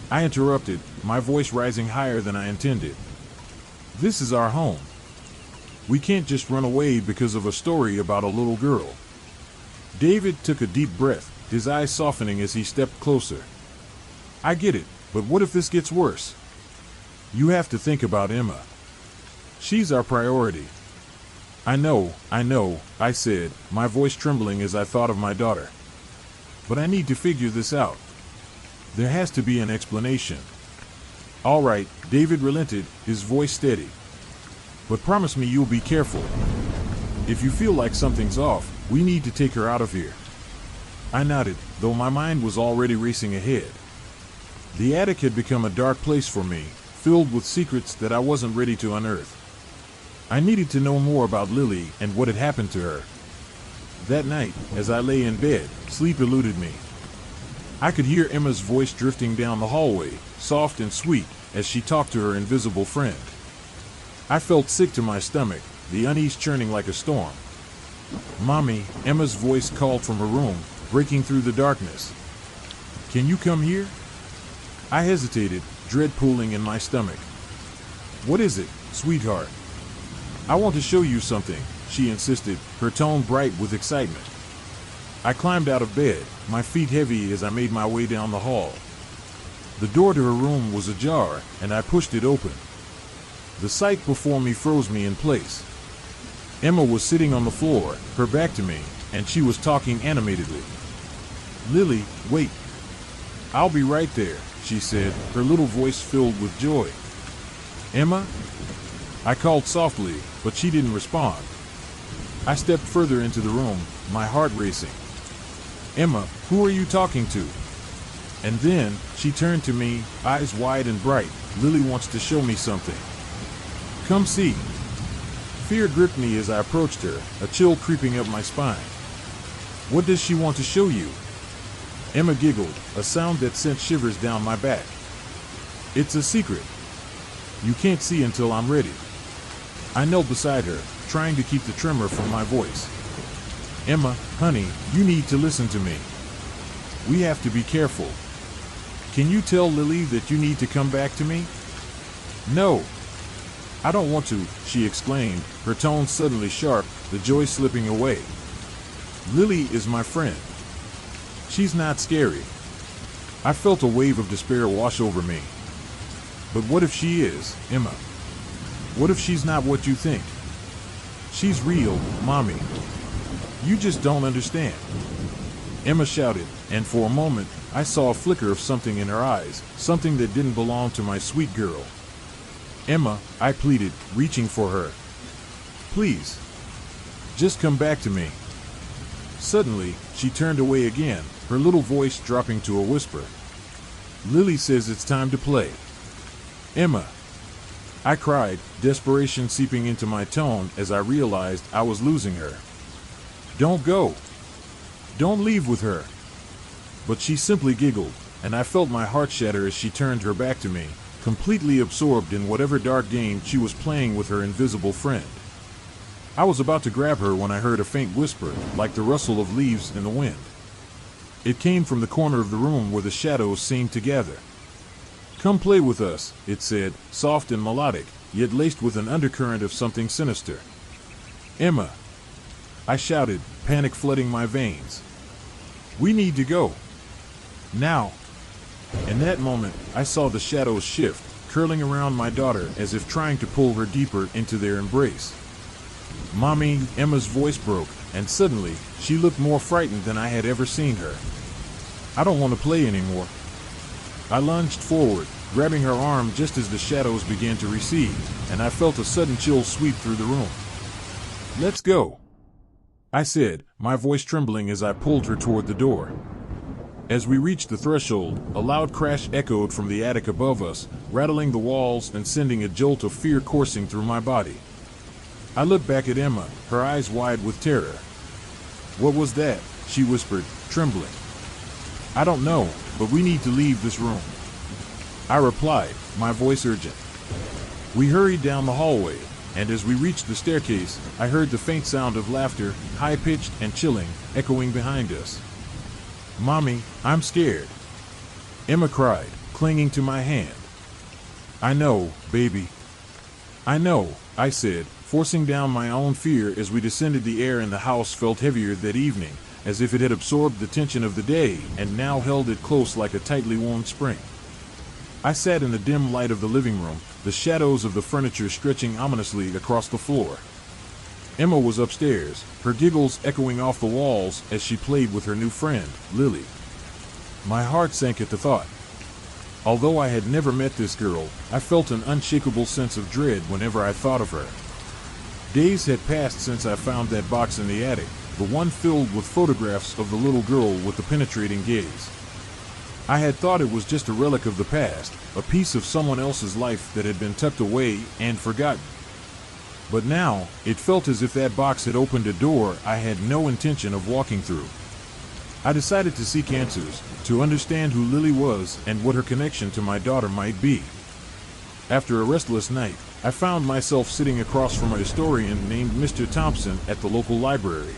I interrupted, my voice rising higher than I intended. This is our home. We can't just run away because of a story about a little girl. David took a deep breath, his eyes softening as he stepped closer. I get it, but what if this gets worse? You have to think about Emma. She's our priority. I know, I said, my voice trembling as I thought of my daughter. But I need to figure this out. There has to be an explanation. All right, David relented, his voice steady. But promise me you'll be careful. If you feel like something's off, we need to take her out of here. I nodded, though my mind was already racing ahead. The attic had become a dark place for me, filled with secrets that I wasn't ready to unearth. I needed to know more about Lily and what had happened to her. That night, as I lay in bed, sleep eluded me. I could hear Emma's voice drifting down the hallway, soft and sweet, as she talked to her invisible friend. I felt sick to my stomach, the unease churning like a storm. Mommy, Emma's voice called from her room, breaking through the darkness. Can you come here? I hesitated, dread pooling in my stomach. What is it, sweetheart? I want to show you something, she insisted, her tone bright with excitement. I climbed out of bed, my feet heavy as I made my way down the hall. The door to her room was ajar, and I pushed it open. The sight before me froze me in place. Emma was sitting on the floor, her back to me, and she was talking animatedly. Lily, wait. I'll be right there, she said, her little voice filled with joy. Emma? I called softly, but she didn't respond. I stepped further into the room, my heart racing. Emma, who are you talking to? And then, she turned to me, eyes wide and bright. Lily wants to show me something. Come see. Fear gripped me as I approached her, a chill creeping up my spine. What does she want to show you? Emma giggled, a sound that sent shivers down my back. It's a secret. You can't see until I'm ready. I knelt beside her, trying to keep the tremor from my voice. Emma, honey, you need to listen to me. We have to be careful. Can you tell Lily that you need to come back to me? No. I don't want to, she exclaimed, her tone suddenly sharp, the joy slipping away. Lily is my friend. She's not scary. I felt a wave of despair wash over me. But what if she is, Emma? What if she's not what you think? She's real, Mommy. You just don't understand. Emma shouted, and for a moment, I saw a flicker of something in her eyes, something that didn't belong to my sweet girl. Emma, I pleaded, reaching for her. Please. Just come back to me. Suddenly, she turned away again, her little voice dropping to a whisper. Lily says it's time to play. Emma. I cried, desperation seeping into my tone as I realized I was losing her. Don't go. Don't leave with her. But she simply giggled, and I felt my heart shatter as she turned her back to me, completely absorbed in whatever dark game she was playing with her invisible friend. I was about to grab her when I heard a faint whisper, like the rustle of leaves in the wind. It came from the corner of the room where the shadows seemed to gather. Come play with us, it said, soft and melodic, yet laced with an undercurrent of something sinister. Emma. I shouted, panic flooding my veins. We need to go. Now. In that moment, I saw the shadows shift, curling around my daughter as if trying to pull her deeper into their embrace. Mommy, Emma's voice broke, and suddenly, she looked more frightened than I had ever seen her. I don't want to play anymore. I lunged forward, grabbing her arm just as the shadows began to recede, and I felt a sudden chill sweep through the room. Let's go, I said, my voice trembling as I pulled her toward the door. As we reached the threshold, a loud crash echoed from the attic above us, rattling the walls and sending a jolt of fear coursing through my body. I looked back at Emma, her eyes wide with terror. "What was that?" she whispered, trembling. "I don't know, but we need to leave this room," I replied, my voice urgent. We hurried down the hallway, and as we reached the staircase, I heard the faint sound of laughter, high-pitched and chilling, echoing behind us. "Mommy, I'm scared," Emma cried, clinging to my hand. "I know, baby. I know," I said, forcing down my own fear as we descended. The air in the house felt heavier that evening, as if it had absorbed the tension of the day and now held it close like a tightly wound spring. I sat in the dim light of the living room, the shadows of the furniture stretching ominously across the floor. Emma was upstairs, her giggles echoing off the walls as she played with her new friend, Lily. My heart sank at the thought. Although I had never met this girl, I felt an unshakable sense of dread whenever I thought of her. Days had passed since I found that box in the attic, the one filled with photographs of the little girl with the penetrating gaze. I had thought it was just a relic of the past, a piece of someone else's life that had been tucked away and forgotten. But now, it felt as if that box had opened a door I had no intention of walking through. I decided to seek answers, to understand who Lily was and what her connection to my daughter might be. After a restless night, I found myself sitting across from a historian named Mr. Thompson at the local library.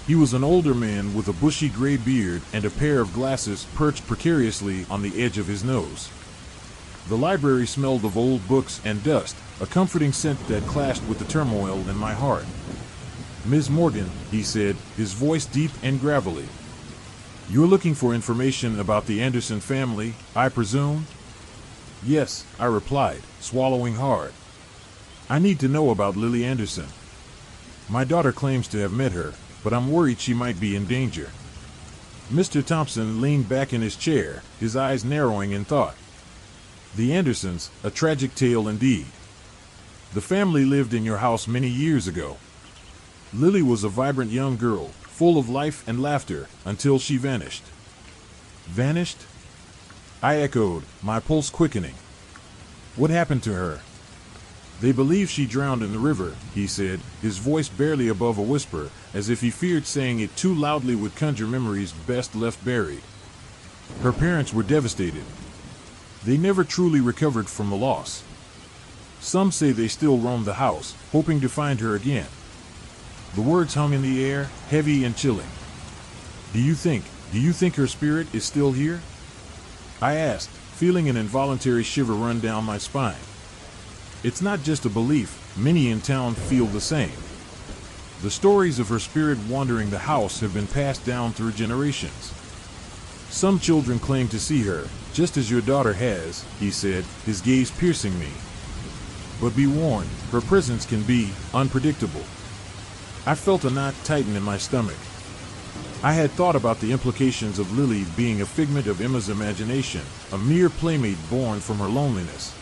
He was an older man with a bushy gray beard and a pair of glasses perched precariously on the edge of his nose. The library smelled of old books and dust, a comforting scent that clashed with the turmoil in my heart. "Ms. Morgan," he said, his voice deep and gravelly. "You're looking for information about the Anderson family, I presume?" "Yes," I replied, swallowing hard. "I need to know about Lily Anderson. My daughter claims to have met her, but I'm worried she might be in danger." Mr. Thompson leaned back in his chair, his eyes narrowing in thought. "The Andersons, a tragic tale indeed. The family lived in your house many years ago. Lily was a vibrant young girl, full of life and laughter, until she vanished." "Vanished?" I echoed, my pulse quickening. "What happened to her?" "They believe she drowned in the river," he said, his voice barely above a whisper, as if he feared saying it too loudly would conjure memories best left buried. "Her parents were devastated. They never truly recovered from the loss. Some say they still roam the house, hoping to find her again." The words hung in the air, heavy and chilling. Do you think her spirit is still here?" I asked, feeling an involuntary shiver run down my spine. "It's not just a belief, many in town feel the same. The stories of her spirit wandering the house have been passed down through generations. Some children claim to see her, just as your daughter has," he said, his gaze piercing me. "But be warned, her presence can be unpredictable." I felt a knot tighten in my stomach. I had thought about the implications of Lily being a figment of Emma's imagination, a mere playmate born from her loneliness.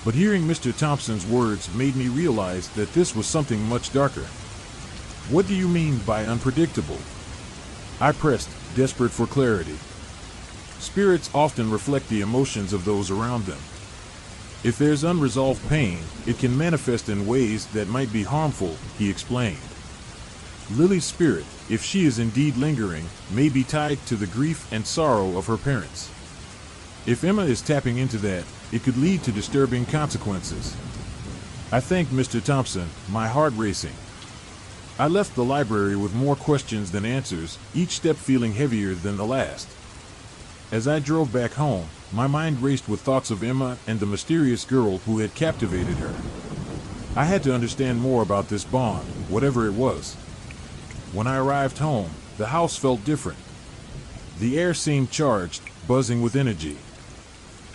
But hearing Mr. Thompson's words made me realize that this was something much darker. "What do you mean by unpredictable?" I pressed, desperate for clarity. "Spirits often reflect the emotions of those around them. If there's unresolved pain, it can manifest in ways that might be harmful," he explained. "Lily's spirit, if she is indeed lingering, may be tied to the grief and sorrow of her parents. If Emma is tapping into that, it could lead to disturbing consequences." I thanked Mr. Thompson, my heart racing. I left the library with more questions than answers, each step feeling heavier than the last. As I drove back home, my mind raced with thoughts of Emma and the mysterious girl who had captivated her. I had to understand more about this bond, whatever it was. When I arrived home, the house felt different. The air seemed charged, buzzing with energy.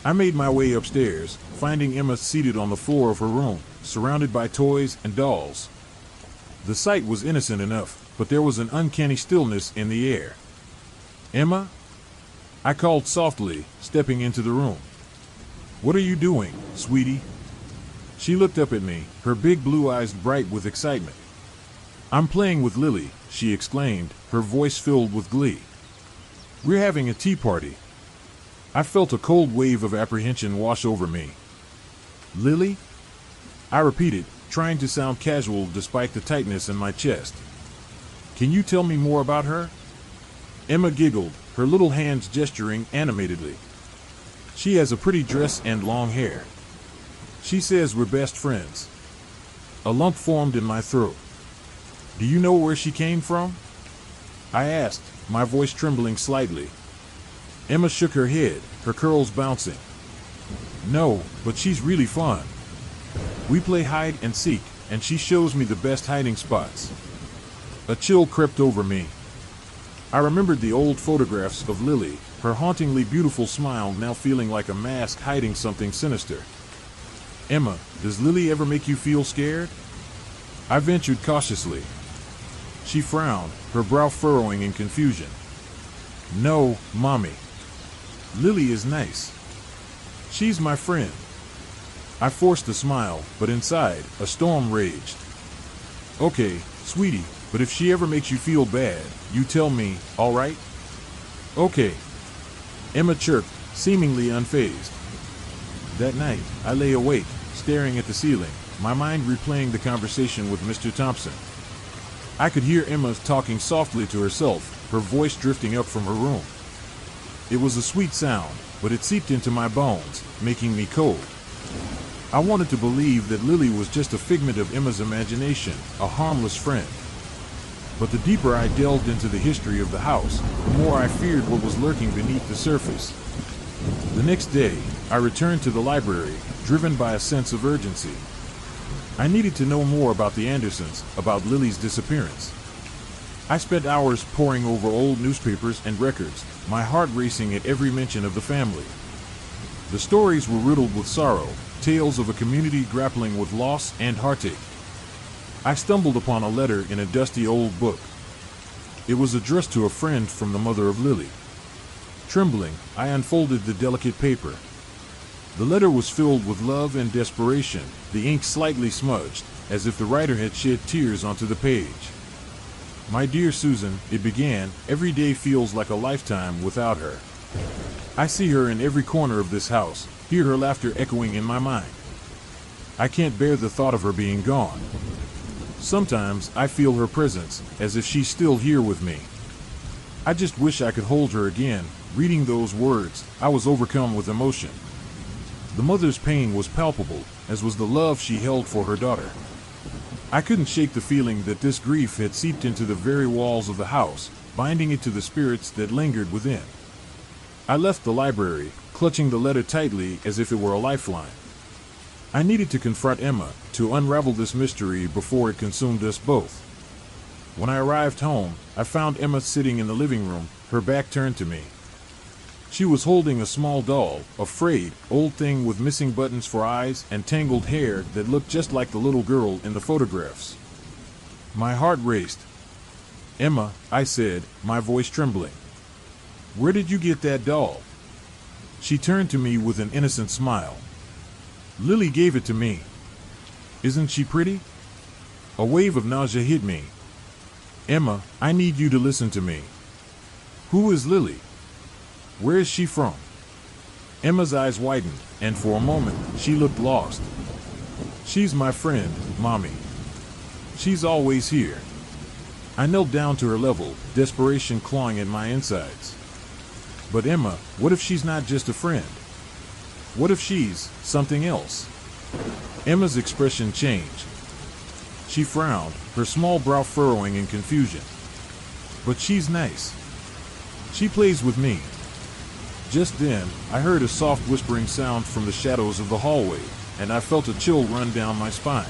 I made my way upstairs, finding Emma seated on the floor of her room, surrounded by toys and dolls. The sight was innocent enough, but there was an uncanny stillness in the air. "Emma?" I called softly, stepping into the room. "What are you doing, sweetie?" She looked up at me, her big blue eyes bright with excitement. I'm playing with Lily, she exclaimed, her voice filled with glee. We're having a tea party. I felt a cold wave of apprehension wash over me. Lily? I repeated, trying to sound casual despite the tightness in my chest. Can you tell me more about her? Emma giggled, her little hands gesturing animatedly. She has a pretty dress and long hair. She says we're best friends. A lump formed in my throat. Do you know where she came from? I asked, my voice trembling slightly. Emma shook her head, her curls bouncing. No, but she's really fun. We play hide and seek, and she shows me the best hiding spots. A chill crept over me. I remembered the old photographs of Lily, her hauntingly beautiful smile now feeling like a mask hiding something sinister. Emma, does Lily ever make you feel scared? I ventured cautiously. She frowned, her brow furrowing in confusion. No, Mommy. Lily is nice. She's my friend. I forced a smile, but inside, a storm raged. Okay, sweetie, but if she ever makes you feel bad, you tell me, all right? Okay. Emma chirped, seemingly unfazed. That night, I lay awake, staring at the ceiling, my mind replaying the conversation with Mr. Thompson. I could hear Emma talking softly to herself, her voice drifting up from her room. It was a sweet sound, but it seeped into my bones, making me cold. I wanted to believe that Lily was just a figment of Emma's imagination, a harmless friend. But the deeper I delved into the history of the house, the more I feared what was lurking beneath the surface. The next day, I returned to the library, driven by a sense of urgency. I needed to know more about the Andersons, about Lily's disappearance. I spent hours poring over old newspapers and records, my heart racing at every mention of the family. The stories were riddled with sorrow, tales of a community grappling with loss and heartache. I stumbled upon a letter in a dusty old book. It was addressed to a friend from the mother of Lily. Trembling, I unfolded the delicate paper. The letter was filled with love and desperation, the ink slightly smudged, as if the writer had shed tears onto the page. My dear Susan, it began, every day feels like a lifetime without her. I see her in every corner of this house, hear her laughter echoing in my mind. I can't bear the thought of her being gone. Sometimes I feel her presence, as if she's still here with me. I just wish I could hold her again. Reading those words, I was overcome with emotion. The mother's pain was palpable, as was the love she held for her daughter. I couldn't shake the feeling that this grief had seeped into the very walls of the house, binding it to the spirits that lingered within. I left the library, clutching the letter tightly as if it were a lifeline. I needed to confront Emma, to unravel this mystery before it consumed us both. When I arrived home, I found Emma sitting in the living room, her back turned to me. She was holding a small doll, a frayed, old thing with missing buttons for eyes and tangled hair that looked just like the little girl in the photographs. My heart raced. Emma, I said, my voice trembling. Where did you get that doll? She turned to me with an innocent smile. Lily gave it to me. Isn't she pretty? A wave of nausea hit me. Emma, I need you to listen to me. Who is Lily? Where is she from? Emma's eyes widened, and for a moment, she looked lost. She's my friend, Mommy. She's always here. I knelt down to her level, desperation clawing at my insides. But Emma, what if she's not just a friend? What if she's something else? Emma's expression changed. She frowned, her small brow furrowing in confusion. But she's nice. She plays with me. Just then, I heard a soft whispering sound from the shadows of the hallway, and I felt a chill run down my spine.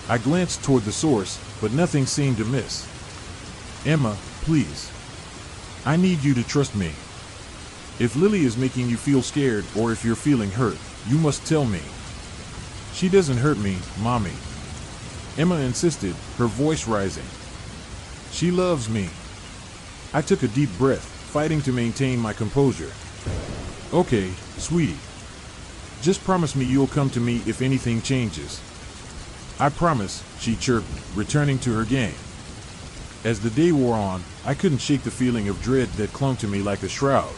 I glanced toward the source, but nothing seemed amiss. Emma, please. I need you to trust me. If Lily is making you feel scared or if you're feeling hurt, you must tell me. She doesn't hurt me, Mommy. Emma insisted, her voice rising. She loves me. I took a deep breath, fighting to maintain my composure. Okay, sweetie. Just promise me you'll come to me if anything changes. I promise, she chirped, returning to her game. As the day wore on, I couldn't shake the feeling of dread that clung to me like a shroud.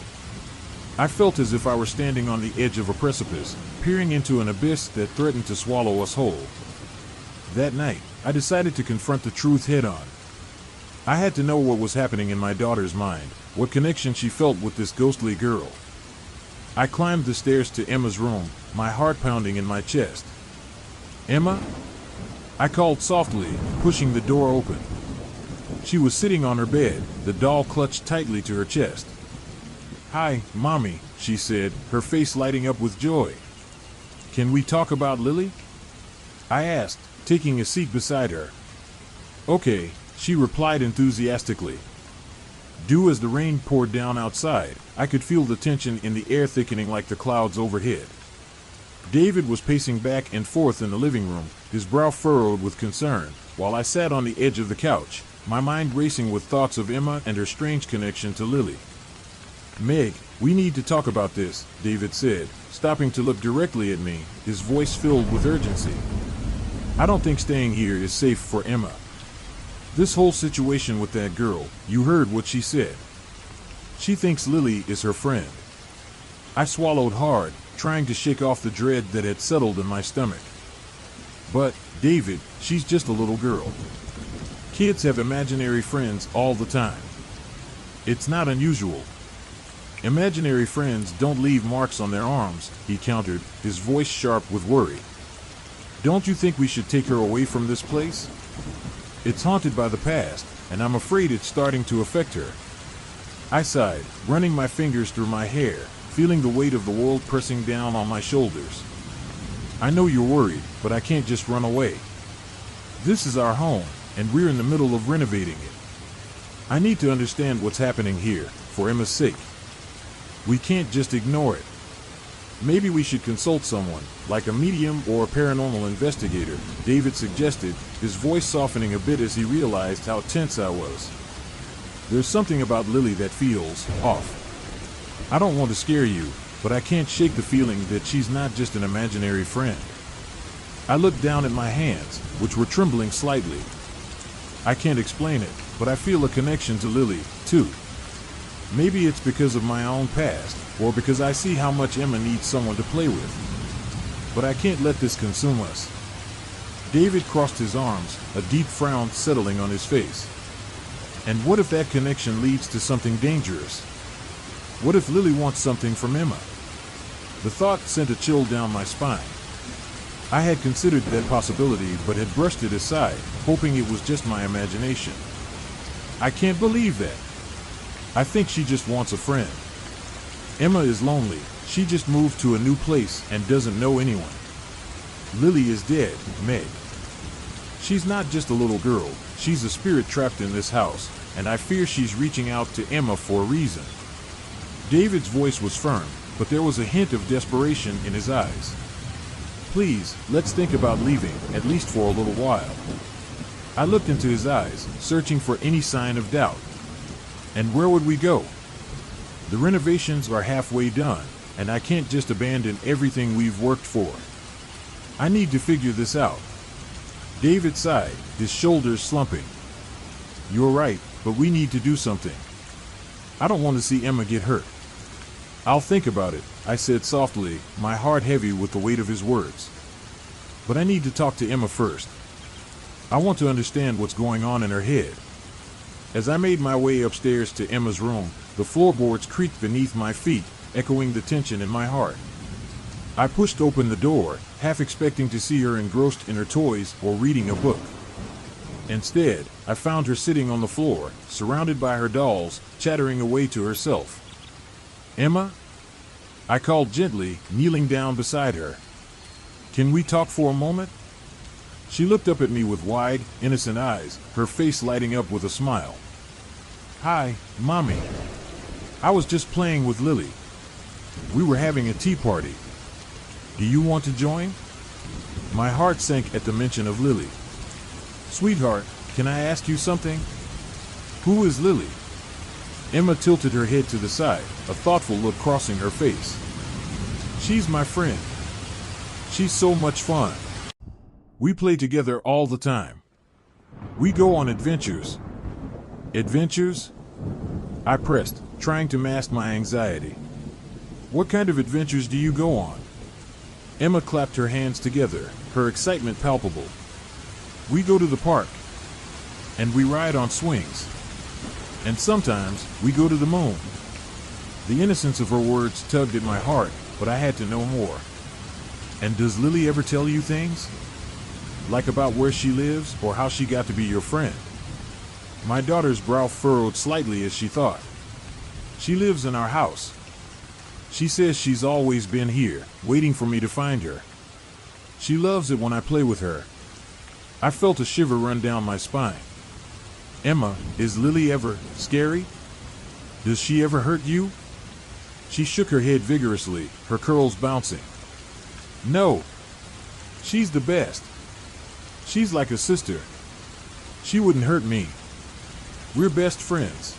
I felt as if I were standing on the edge of a precipice, peering into an abyss that threatened to swallow us whole. That night, I decided to confront the truth head-on. I had to know what was happening in my daughter's mind, what connection she felt with this ghostly girl. I climbed the stairs to Emma's room, my heart pounding in my chest. "Emma?" I called softly, pushing the door open. She was sitting on her bed, the doll clutched tightly to her chest. "Hi, Mommy," she said, her face lighting up with joy. "Can we talk about Lily?" I asked, taking a seat beside her. "Okay," she replied enthusiastically. Dew as the rain poured down outside, I could feel the tension in the air thickening like the clouds overhead. David was pacing back and forth in the living room, his brow furrowed with concern, while I sat on the edge of the couch, my mind racing with thoughts of Emma and her strange connection to Lily. "Meg, we need to talk about this," David said, stopping to look directly at me, his voice filled with urgency. "I don't think staying here is safe for Emma. This whole situation with that girl, you heard what she said. She thinks Lily is her friend." I swallowed hard, trying to shake off the dread that had settled in my stomach. "But, David, she's just a little girl. Kids have imaginary friends all the time. It's not unusual. Imaginary friends don't leave marks on their arms," he countered, his voice sharp with worry. "Don't you think we should take her away from this place? It's haunted by the past, and I'm afraid it's starting to affect her." I sighed, running my fingers through my hair, feeling the weight of the world pressing down on my shoulders. "I know you're worried, but I can't just run away. This is our home, and we're in the middle of renovating it. I need to understand what's happening here, for Emma's sake. We can't just ignore it. Maybe we should consult someone, like a medium or a paranormal investigator," David suggested, his voice softening a bit as he realized how tense I was. "There's something about Lily that feels off. I don't want to scare you, but I can't shake the feeling that she's not just an imaginary friend." I looked down at my hands, which were trembling slightly. "I can't explain it, but I feel a connection to Lily, too. Maybe it's because of my own past, or because I see how much Emma needs someone to play with. But I can't let this consume us." David crossed his arms, a deep frown settling on his face. "And what if that connection leads to something dangerous? What if Lily wants something from Emma?" The thought sent a chill down my spine. I had considered that possibility but had brushed it aside, hoping it was just my imagination. "I can't believe that. I think she just wants a friend. Emma is lonely, she just moved to a new place and doesn't know anyone. Lily is dead, Meg. She's not just a little girl, she's a spirit trapped in this house, and I fear she's reaching out to Emma for a reason." David's voice was firm, but there was a hint of desperation in his eyes. "Please, let's think about leaving, at least for a little while." I looked into his eyes, searching for any sign of doubt. "And where would we go? The renovations are halfway done, and I can't just abandon everything we've worked for. I need to figure this out." David sighed, his shoulders slumping. "You're right, but we need to do something. I don't want to see Emma get hurt." "I'll think about it," I said softly, my heart heavy with the weight of his words. "But I need to talk to Emma first. I want to understand what's going on in her head." As I made my way upstairs to Emma's room, the floorboards creaked beneath my feet, echoing the tension in my heart. I pushed open the door, half expecting to see her engrossed in her toys or reading a book. Instead, I found her sitting on the floor, surrounded by her dolls, chattering away to herself. "Emma?" I called gently, kneeling down beside her. "Can we talk for a moment?" She looked up at me with wide, innocent eyes, her face lighting up with a smile. "Hi, Mommy. I was just playing with Lily. We were having a tea party. Do you want to join?" My heart sank at the mention of Lily. "Sweetheart, can I ask you something? Who is Lily?" Emma tilted her head to the side, a thoughtful look crossing her face. "She's my friend. She's so much fun. We play together all the time. We go on adventures. Adventures? I pressed, trying to mask my anxiety. What kind of adventures do you go on? Emma clapped her hands together, her excitement palpable. We go to the park. And we ride on swings. And sometimes we go to the moon. The innocence of her words tugged at my heart, but I had to know more. And does Lily ever tell you things? Like about where she lives or how she got to be your friend? My daughter's brow furrowed slightly as she thought. She lives in our house. She says she's always been here, waiting for me to find her. She loves it when I play with her. I felt a shiver run down my spine. Emma, is Lily ever scary? Does she ever hurt you? She shook her head vigorously, her curls bouncing. No. She's the best. She's like a sister. She wouldn't hurt me. We're best friends.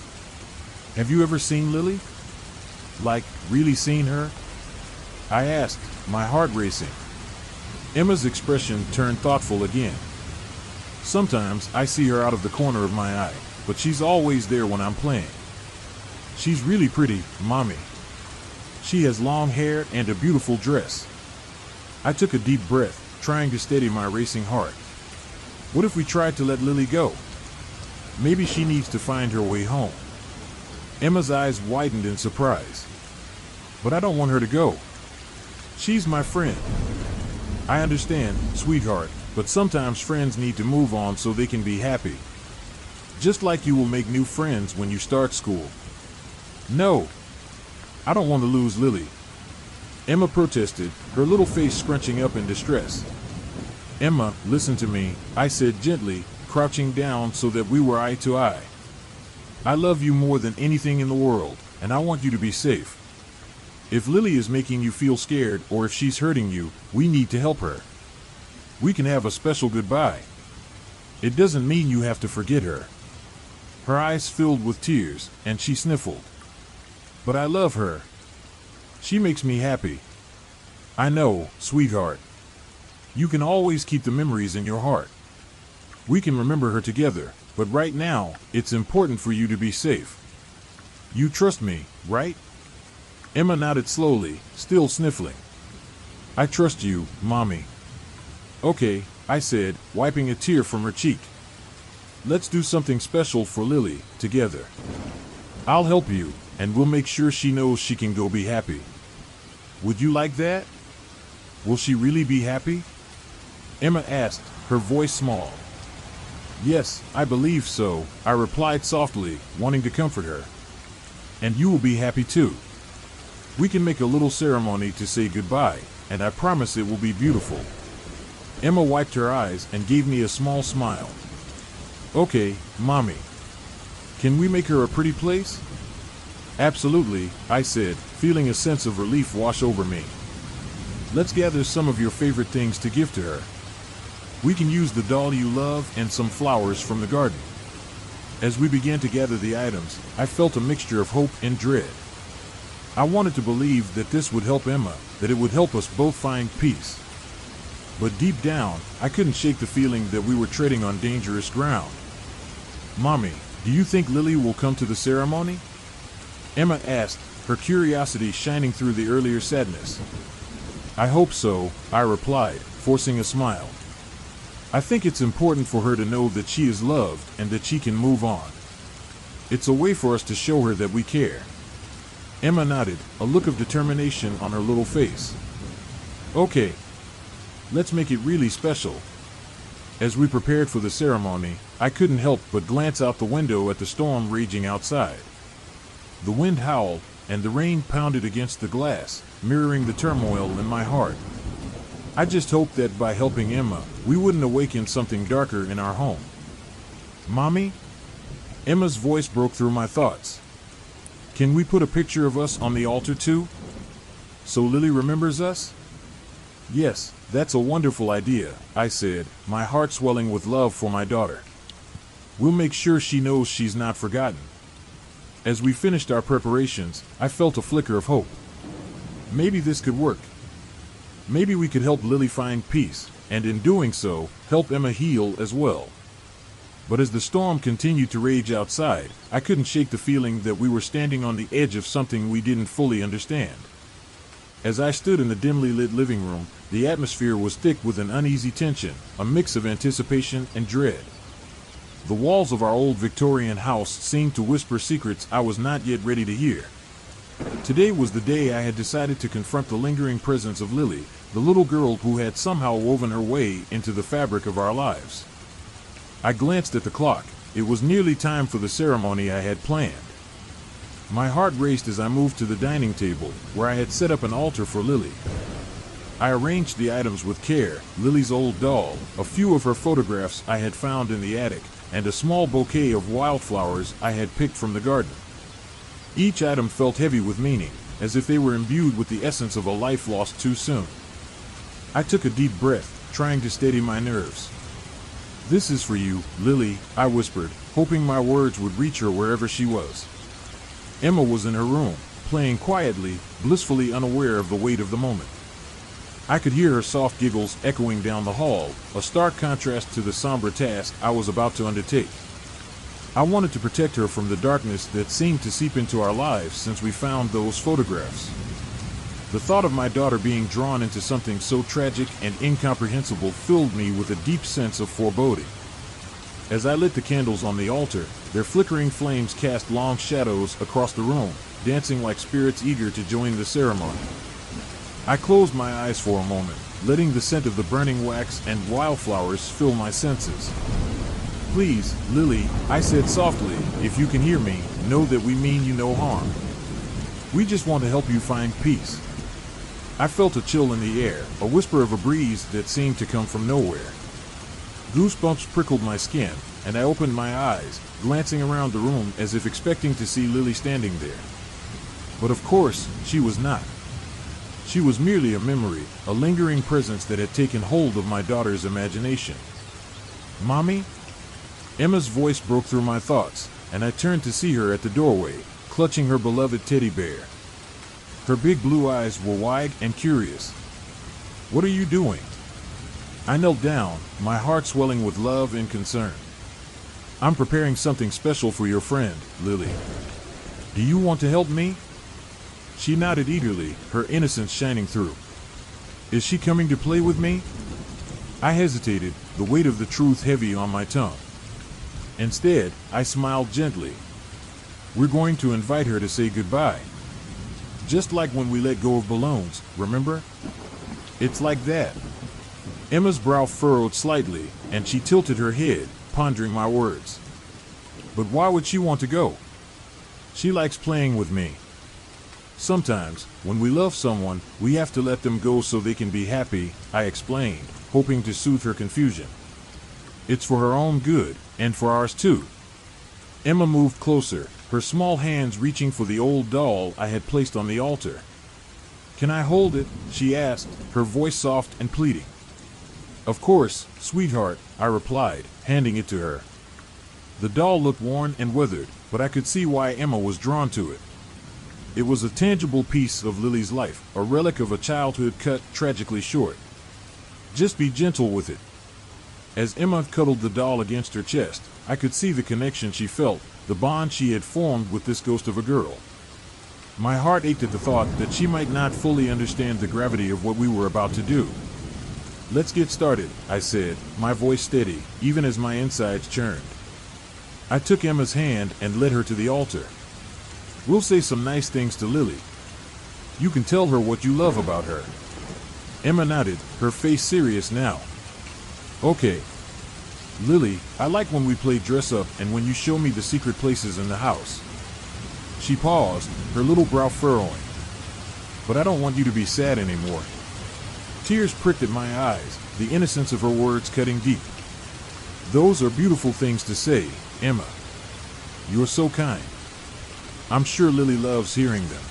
Have you ever seen Lily? Like, really seen her? I asked, my heart racing. Emma's expression turned thoughtful again. Sometimes I see her out of the corner of my eye, but she's always there when I'm playing. She's really pretty, Mommy. She has long hair and a beautiful dress. I took a deep breath, trying to steady my racing heart. What if we tried to let Lily go? Maybe she needs to find her way home. Emma's eyes widened in surprise. But I don't want her to go. She's my friend. I understand, sweetheart, but sometimes friends need to move on so they can be happy. Just like you will make new friends when you start school. No, I don't want to lose Lily. Emma protested, her little face scrunching up in distress. Emma, listen to me, I said gently, crouching down so that we were eye to eye. I love you more than anything in the world, and I want you to be safe. If Lily is making you feel scared or if she's hurting you, we need to help her. We can have a special goodbye. It doesn't mean you have to forget her. Her eyes filled with tears, and she sniffled. But I love her. She makes me happy. I know, sweetheart. You can always keep the memories in your heart. We can remember her together, but right now, it's important for you to be safe. You trust me, right? Emma nodded slowly, still sniffling. I trust you, Mommy. Okay, I said, wiping a tear from her cheek. Let's do something special for Lily, together. I'll help you, and we'll make sure she knows she can go be happy. Would you like that? Will she really be happy? Emma asked, her voice small. Yes, I believe so, I replied softly, wanting to comfort her. And you will be happy too. We can make a little ceremony to say goodbye, and I promise it will be beautiful. Emma wiped her eyes and gave me a small smile. Okay, Mommy. Can we make her a pretty place? Absolutely, I said, feeling a sense of relief wash over me. Let's gather some of your favorite things to give to her. We can use the doll you love and some flowers from the garden. As we began to gather the items, I felt a mixture of hope and dread. I wanted to believe that this would help Emma, that it would help us both find peace. But deep down, I couldn't shake the feeling that we were treading on dangerous ground. Mommy, do you think Lily will come to the ceremony? Emma asked, her curiosity shining through the earlier sadness. I hope so, I replied, forcing a smile. I think it's important for her to know that she is loved and that she can move on. It's a way for us to show her that we care. Emma nodded, a look of determination on her little face. Okay. Let's make it really special. As we prepared for the ceremony, I couldn't help but glance out the window at the storm raging outside. The wind howled, and the rain pounded against the glass, mirroring the turmoil in my heart. I just hoped that by helping Emma, we wouldn't awaken something darker in our home. Mommy? Emma's voice broke through my thoughts. Can we put a picture of us on the altar too? So Lily remembers us? Yes, that's a wonderful idea, I said, my heart swelling with love for my daughter. We'll make sure she knows she's not forgotten. As we finished our preparations, I felt a flicker of hope. Maybe this could work. Maybe we could help Lily find peace, and in doing so, help Emma heal as well. But as the storm continued to rage outside, I couldn't shake the feeling that we were standing on the edge of something we didn't fully understand. As I stood in the dimly lit living room, the atmosphere was thick with an uneasy tension, a mix of anticipation and dread. The walls of our old Victorian house seemed to whisper secrets I was not yet ready to hear. Today was the day I had decided to confront the lingering presence of Lily, the little girl who had somehow woven her way into the fabric of our lives. I glanced at the clock. It was nearly time for the ceremony I had planned. My heart raced as I moved to the dining table, where I had set up an altar for Lily. I arranged the items with care: Lily's old doll, a few of her photographs I had found in the attic, and a small bouquet of wildflowers I had picked from the garden. Each item felt heavy with meaning, as if they were imbued with the essence of a life lost too soon. I took a deep breath, trying to steady my nerves. "This is for you, Lily," I whispered, hoping my words would reach her wherever she was. Emma was in her room, playing quietly, blissfully unaware of the weight of the moment. I could hear her soft giggles echoing down the hall, a stark contrast to the somber task I was about to undertake. I wanted to protect her from the darkness that seemed to seep into our lives since we found those photographs. The thought of my daughter being drawn into something so tragic and incomprehensible filled me with a deep sense of foreboding. As I lit the candles on the altar, their flickering flames cast long shadows across the room, dancing like spirits eager to join the ceremony. I closed my eyes for a moment, letting the scent of the burning wax and wildflowers fill my senses. "Please, Lily," I said softly, "if you can hear me, know that we mean you no harm. We just want to help you find peace." I felt a chill in the air, a whisper of a breeze that seemed to come from nowhere. Goosebumps prickled my skin, and I opened my eyes, glancing around the room as if expecting to see Lily standing there. But of course, she was not. She was merely a memory, a lingering presence that had taken hold of my daughter's imagination. "Mommy?" Emma's voice broke through my thoughts, and I turned to see her at the doorway, clutching her beloved teddy bear. Her big blue eyes were wide and curious. "What are you doing?" I knelt down, my heart swelling with love and concern. "I'm preparing something special for your friend, Lily. Do you want to help me?" She nodded eagerly, her innocence shining through. "Is she coming to play with me?" I hesitated, the weight of the truth heavy on my tongue. Instead, I smiled gently. "We're going to invite her to say goodbye. Just like when we let go of balloons, remember? It's like that." Emma's brow furrowed slightly, and she tilted her head, pondering my words. "But why would she want to go?" "She likes playing with me. Sometimes, when we love someone, we have to let them go so they can be happy," I explained, hoping to soothe her confusion. "It's for her own good, and for ours too." Emma moved closer, her small hands reaching for the old doll I had placed on the altar. "Can I hold it?" she asked, her voice soft and pleading. "Of course, sweetheart," I replied, handing it to her. The doll looked worn and withered, but I could see why Emma was drawn to it. It was a tangible piece of Lily's life, a relic of a childhood cut tragically short. "Just be gentle with it." As Emma cuddled the doll against her chest, I could see the connection she felt, the bond she had formed with this ghost of a girl. My heart ached at the thought that she might not fully understand the gravity of what we were about to do. "Let's get started," I said, my voice steady, even as my insides churned. I took Emma's hand and led her to the altar. "We'll say some nice things to Lily. You can tell her what you love about her." Emma nodded, her face serious now. "Okay. Lily, I like when we play dress up and when you show me the secret places in the house." She paused, her little brow furrowing. "But I don't want you to be sad anymore." Tears pricked at my eyes, the innocence of her words cutting deep. "Those are beautiful things to say, Emma. You're so kind. I'm sure Lily loves hearing them."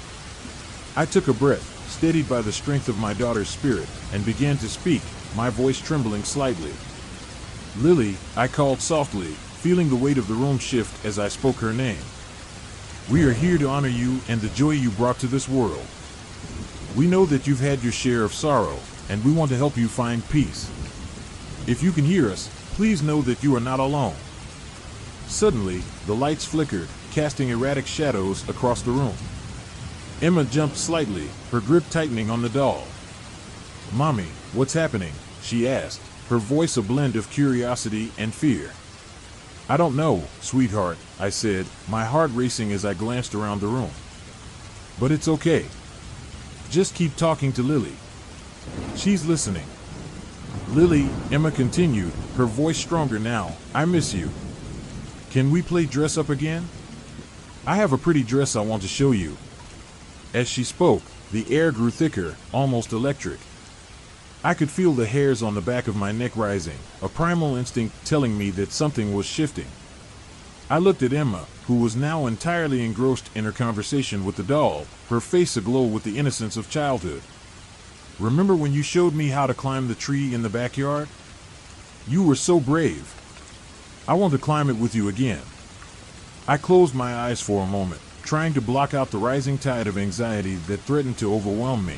I took a breath, steadied by the strength of my daughter's spirit, and began to speak, my voice trembling slightly. "Lily," I called softly, feeling the weight of the room shift as I spoke her name. "We are here to honor you and the joy you brought to this world. We know that you've had your share of sorrow, and we want to help you find peace. If you can hear us, please know that you are not alone. Suddenly, the lights flickered, casting erratic shadows across the room. Emma jumped slightly, her grip tightening on the doll. "Mommy, what's happening?" she asked, her voice a blend of curiosity and fear. "I don't know, sweetheart," I said, my heart racing as I glanced around the room. "But it's okay. Just keep talking to Lily. She's listening." "Lily," Emma continued, her voice stronger now, "I miss you. Can we play dress up again? I have a pretty dress I want to show you." As she spoke, the air grew thicker, almost electric. I could feel the hairs on the back of my neck rising, a primal instinct telling me that something was shifting. I looked at Emma, who was now entirely engrossed in her conversation with the doll, her face aglow with the innocence of childhood. "Remember when you showed me how to climb the tree in the backyard? You were so brave. I want to climb it with you again." I closed my eyes for a moment, trying to block out the rising tide of anxiety that threatened to overwhelm me.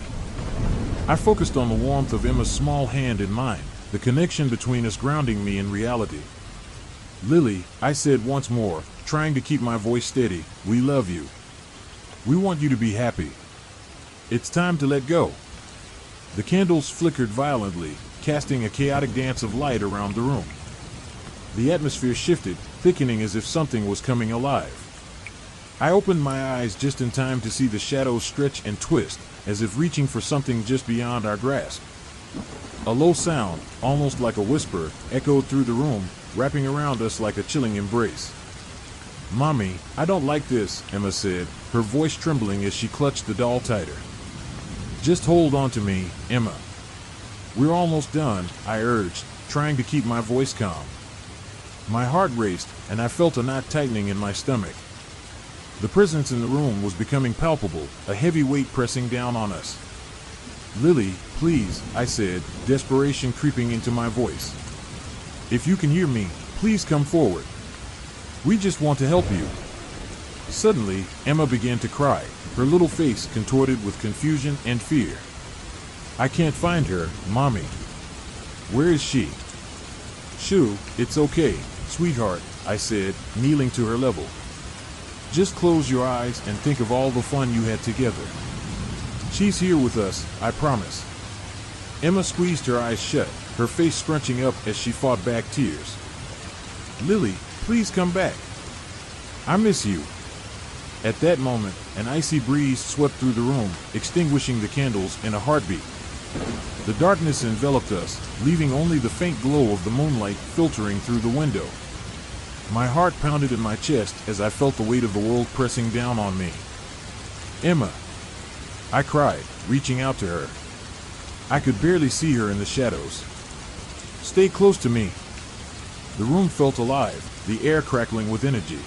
I focused on the warmth of Emma's small hand in mine, the connection between us grounding me in reality. "Lily," I said once more, trying to keep my voice steady, "we love you. We want you to be happy. It's time to let go." The candles flickered violently, casting a chaotic dance of light around the room. The atmosphere shifted, thickening as if something was coming alive. I opened my eyes just in time to see the shadows stretch and twist, as if reaching for something just beyond our grasp. A low sound, almost like a whisper, echoed through the room, wrapping around us like a chilling embrace. "Mommy, I don't like this," Emma said, her voice trembling as she clutched the doll tighter. "Just hold on to me, Emma. We're almost done," I urged, trying to keep my voice calm. My heart raced, and I felt a knot tightening in my stomach. The presence in the room was becoming palpable, a heavy weight pressing down on us. "Lily, please," I said, desperation creeping into my voice. "If you can hear me, please come forward. We just want to help you." Suddenly, Emma began to cry, her little face contorted with confusion and fear. "I can't find her, Mommy. Where is she?" "Shoo, it's okay, sweetheart," I said, kneeling to her level. "Just close your eyes and think of all the fun you had together. She's here with us, I promise." Emma squeezed her eyes shut, her face scrunching up as she fought back tears. "Lily, please come back. I miss you." At that moment, an icy breeze swept through the room, extinguishing the candles in a heartbeat. The darkness enveloped us, leaving only the faint glow of the moonlight filtering through the window. My heart pounded in my chest as I felt the weight of the world pressing down on me. "Emma," I cried, reaching out to her. I could barely see her in the shadows. "Stay close to me." The room felt alive, the air crackling with energy.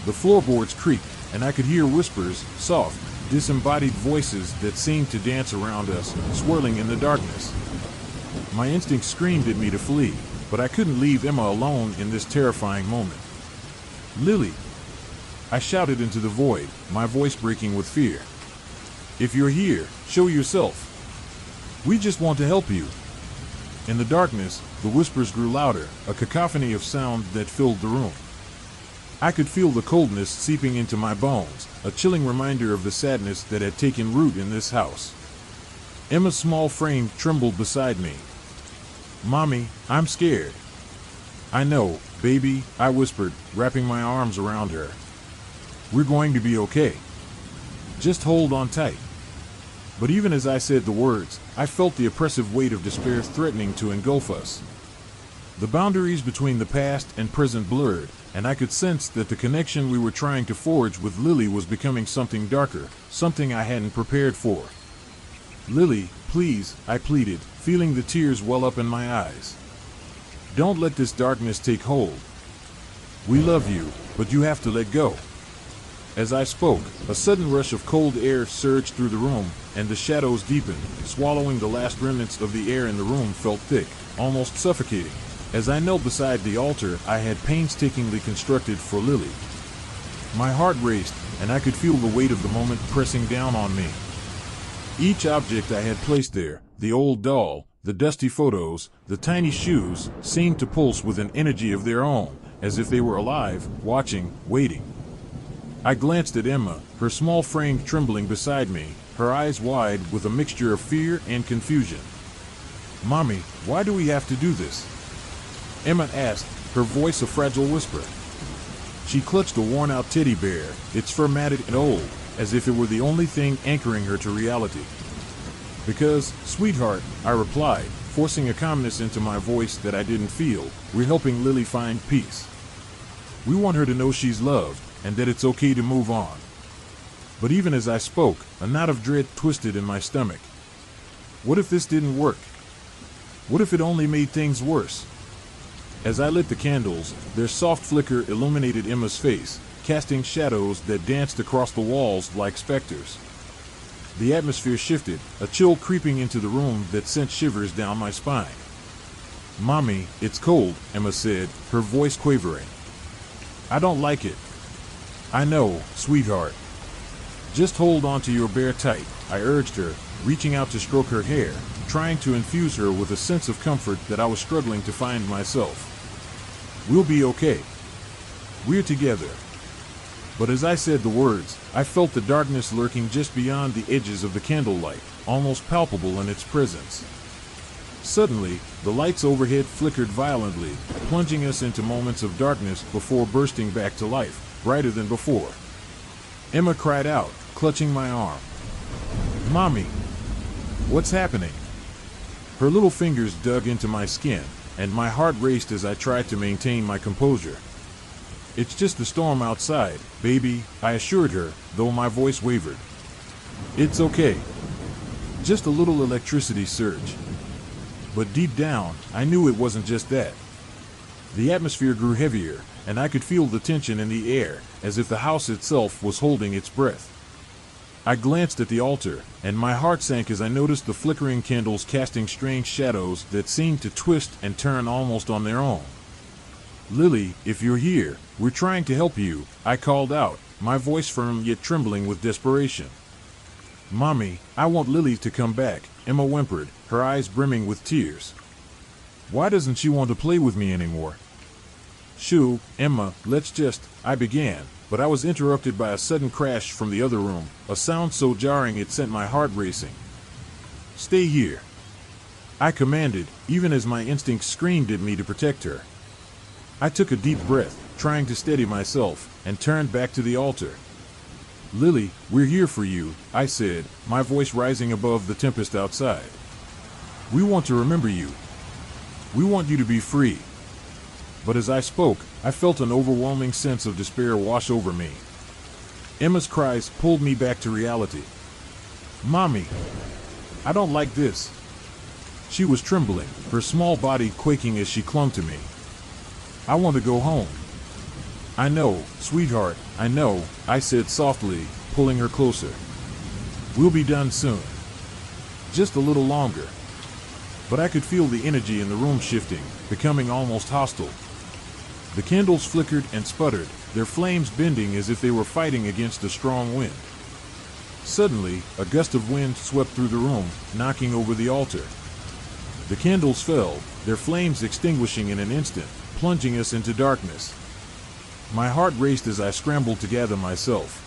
The floorboards creaked, and I could hear whispers, soft, disembodied voices that seemed to dance around us, swirling in the darkness. My instinct screamed at me to flee, but I couldn't leave Emma alone in this terrifying moment. "Lily!" I shouted into the void, my voice breaking with fear. "If you're here, show yourself. We just want to help you." In the darkness, the whispers grew louder, a cacophony of sound that filled the room. I could feel the coldness seeping into my bones, a chilling reminder of the sadness that had taken root in this house. Emma's small frame trembled beside me. "Mommy, I'm scared." "I know, baby," I whispered, wrapping my arms around her. "We're going to be okay. Just hold on tight." But even as I said the words, I felt the oppressive weight of despair threatening to engulf us. The boundaries between the past and present blurred, and I could sense that the connection we were trying to forge with Lily was becoming something darker, something I hadn't prepared for. "Lily, please," I pleaded, feeling the tears well up in my eyes. "Don't let this darkness take hold. We love you, but you have to let go." As I spoke, a sudden rush of cold air surged through the room, and the shadows deepened, swallowing the last remnants of the air in the room felt thick, almost suffocating. As I knelt beside the altar I had painstakingly constructed for Lily. My heart raced, and I could feel the weight of the moment pressing down on me. Each object I had placed there, the old doll, The dusty photos, the tiny shoes, seemed to pulse with an energy of their own, as if they were alive, watching, waiting. I glanced at Emma, her small frame trembling beside me, her eyes wide with a mixture of fear and confusion. "Mommy, why do we have to do this?" Emma asked, her voice a fragile whisper. She clutched a worn-out teddy bear, its fur matted and old, as if it were the only thing anchoring her to reality. "Because, sweetheart," I replied, forcing a calmness into my voice that I didn't feel, "we're helping Lily find peace. We want her to know she's loved, and that it's okay to move on." But even as I spoke, a knot of dread twisted in my stomach. What if this didn't work? What if it only made things worse? As I lit the candles, their soft flicker illuminated Emma's face, casting shadows that danced across the walls like specters. The atmosphere shifted, a chill creeping into the room that sent shivers down my spine. "Mommy, it's cold," Emma said, her voice quavering. "I don't like it." "I know, sweetheart. Just hold on to your bear tight," I urged her, reaching out to stroke her hair, trying to infuse her with a sense of comfort that I was struggling to find myself. "We'll be okay. We're together." But as I said the words, I felt the darkness lurking just beyond the edges of the candlelight, almost palpable in its presence. Suddenly, the lights overhead flickered violently, plunging us into moments of darkness before bursting back to life, brighter than before. Emma cried out, clutching my arm. "Mommy, what's happening?" Her little fingers dug into my skin, and my heart raced as I tried to maintain my composure. "It's just the storm outside, baby," I assured her, though my voice wavered. "It's okay. Just a little electricity surge." But deep down, I knew it wasn't just that. The atmosphere grew heavier, and I could feel the tension in the air, as if the house itself was holding its breath. I glanced at the altar, and my heart sank as I noticed the flickering candles casting strange shadows that seemed to twist and turn almost on their own. "Lily, if you're here, we're trying to help you," I called out, my voice firm yet trembling with desperation. "Mommy, I want Lily to come back," Emma whimpered, her eyes brimming with tears. "Why doesn't she want to play with me anymore?" "Shoo, Emma, I began, but I was interrupted by a sudden crash from the other room, a sound so jarring it sent my heart racing. "Stay here," I commanded, even as my instincts screamed at me to protect her. I took a deep breath, trying to steady myself, and turned back to the altar. "Lily, we're here for you," I said, my voice rising above the tempest outside. "We want to remember you. We want you to be free." But as I spoke, I felt an overwhelming sense of despair wash over me. Emma's cries pulled me back to reality. "Mommy, I don't like this." She was trembling, her small body quaking as she clung to me. "I want to go home." "I know, sweetheart, I know," I said softly, pulling her closer. "We'll be done soon. Just a little longer." But I could feel the energy in the room shifting, becoming almost hostile. The candles flickered and sputtered, their flames bending as if they were fighting against a strong wind. Suddenly, a gust of wind swept through the room, knocking over the altar. The candles fell, their flames extinguishing in an instant, plunging us into darkness. My heart raced as I scrambled to gather myself.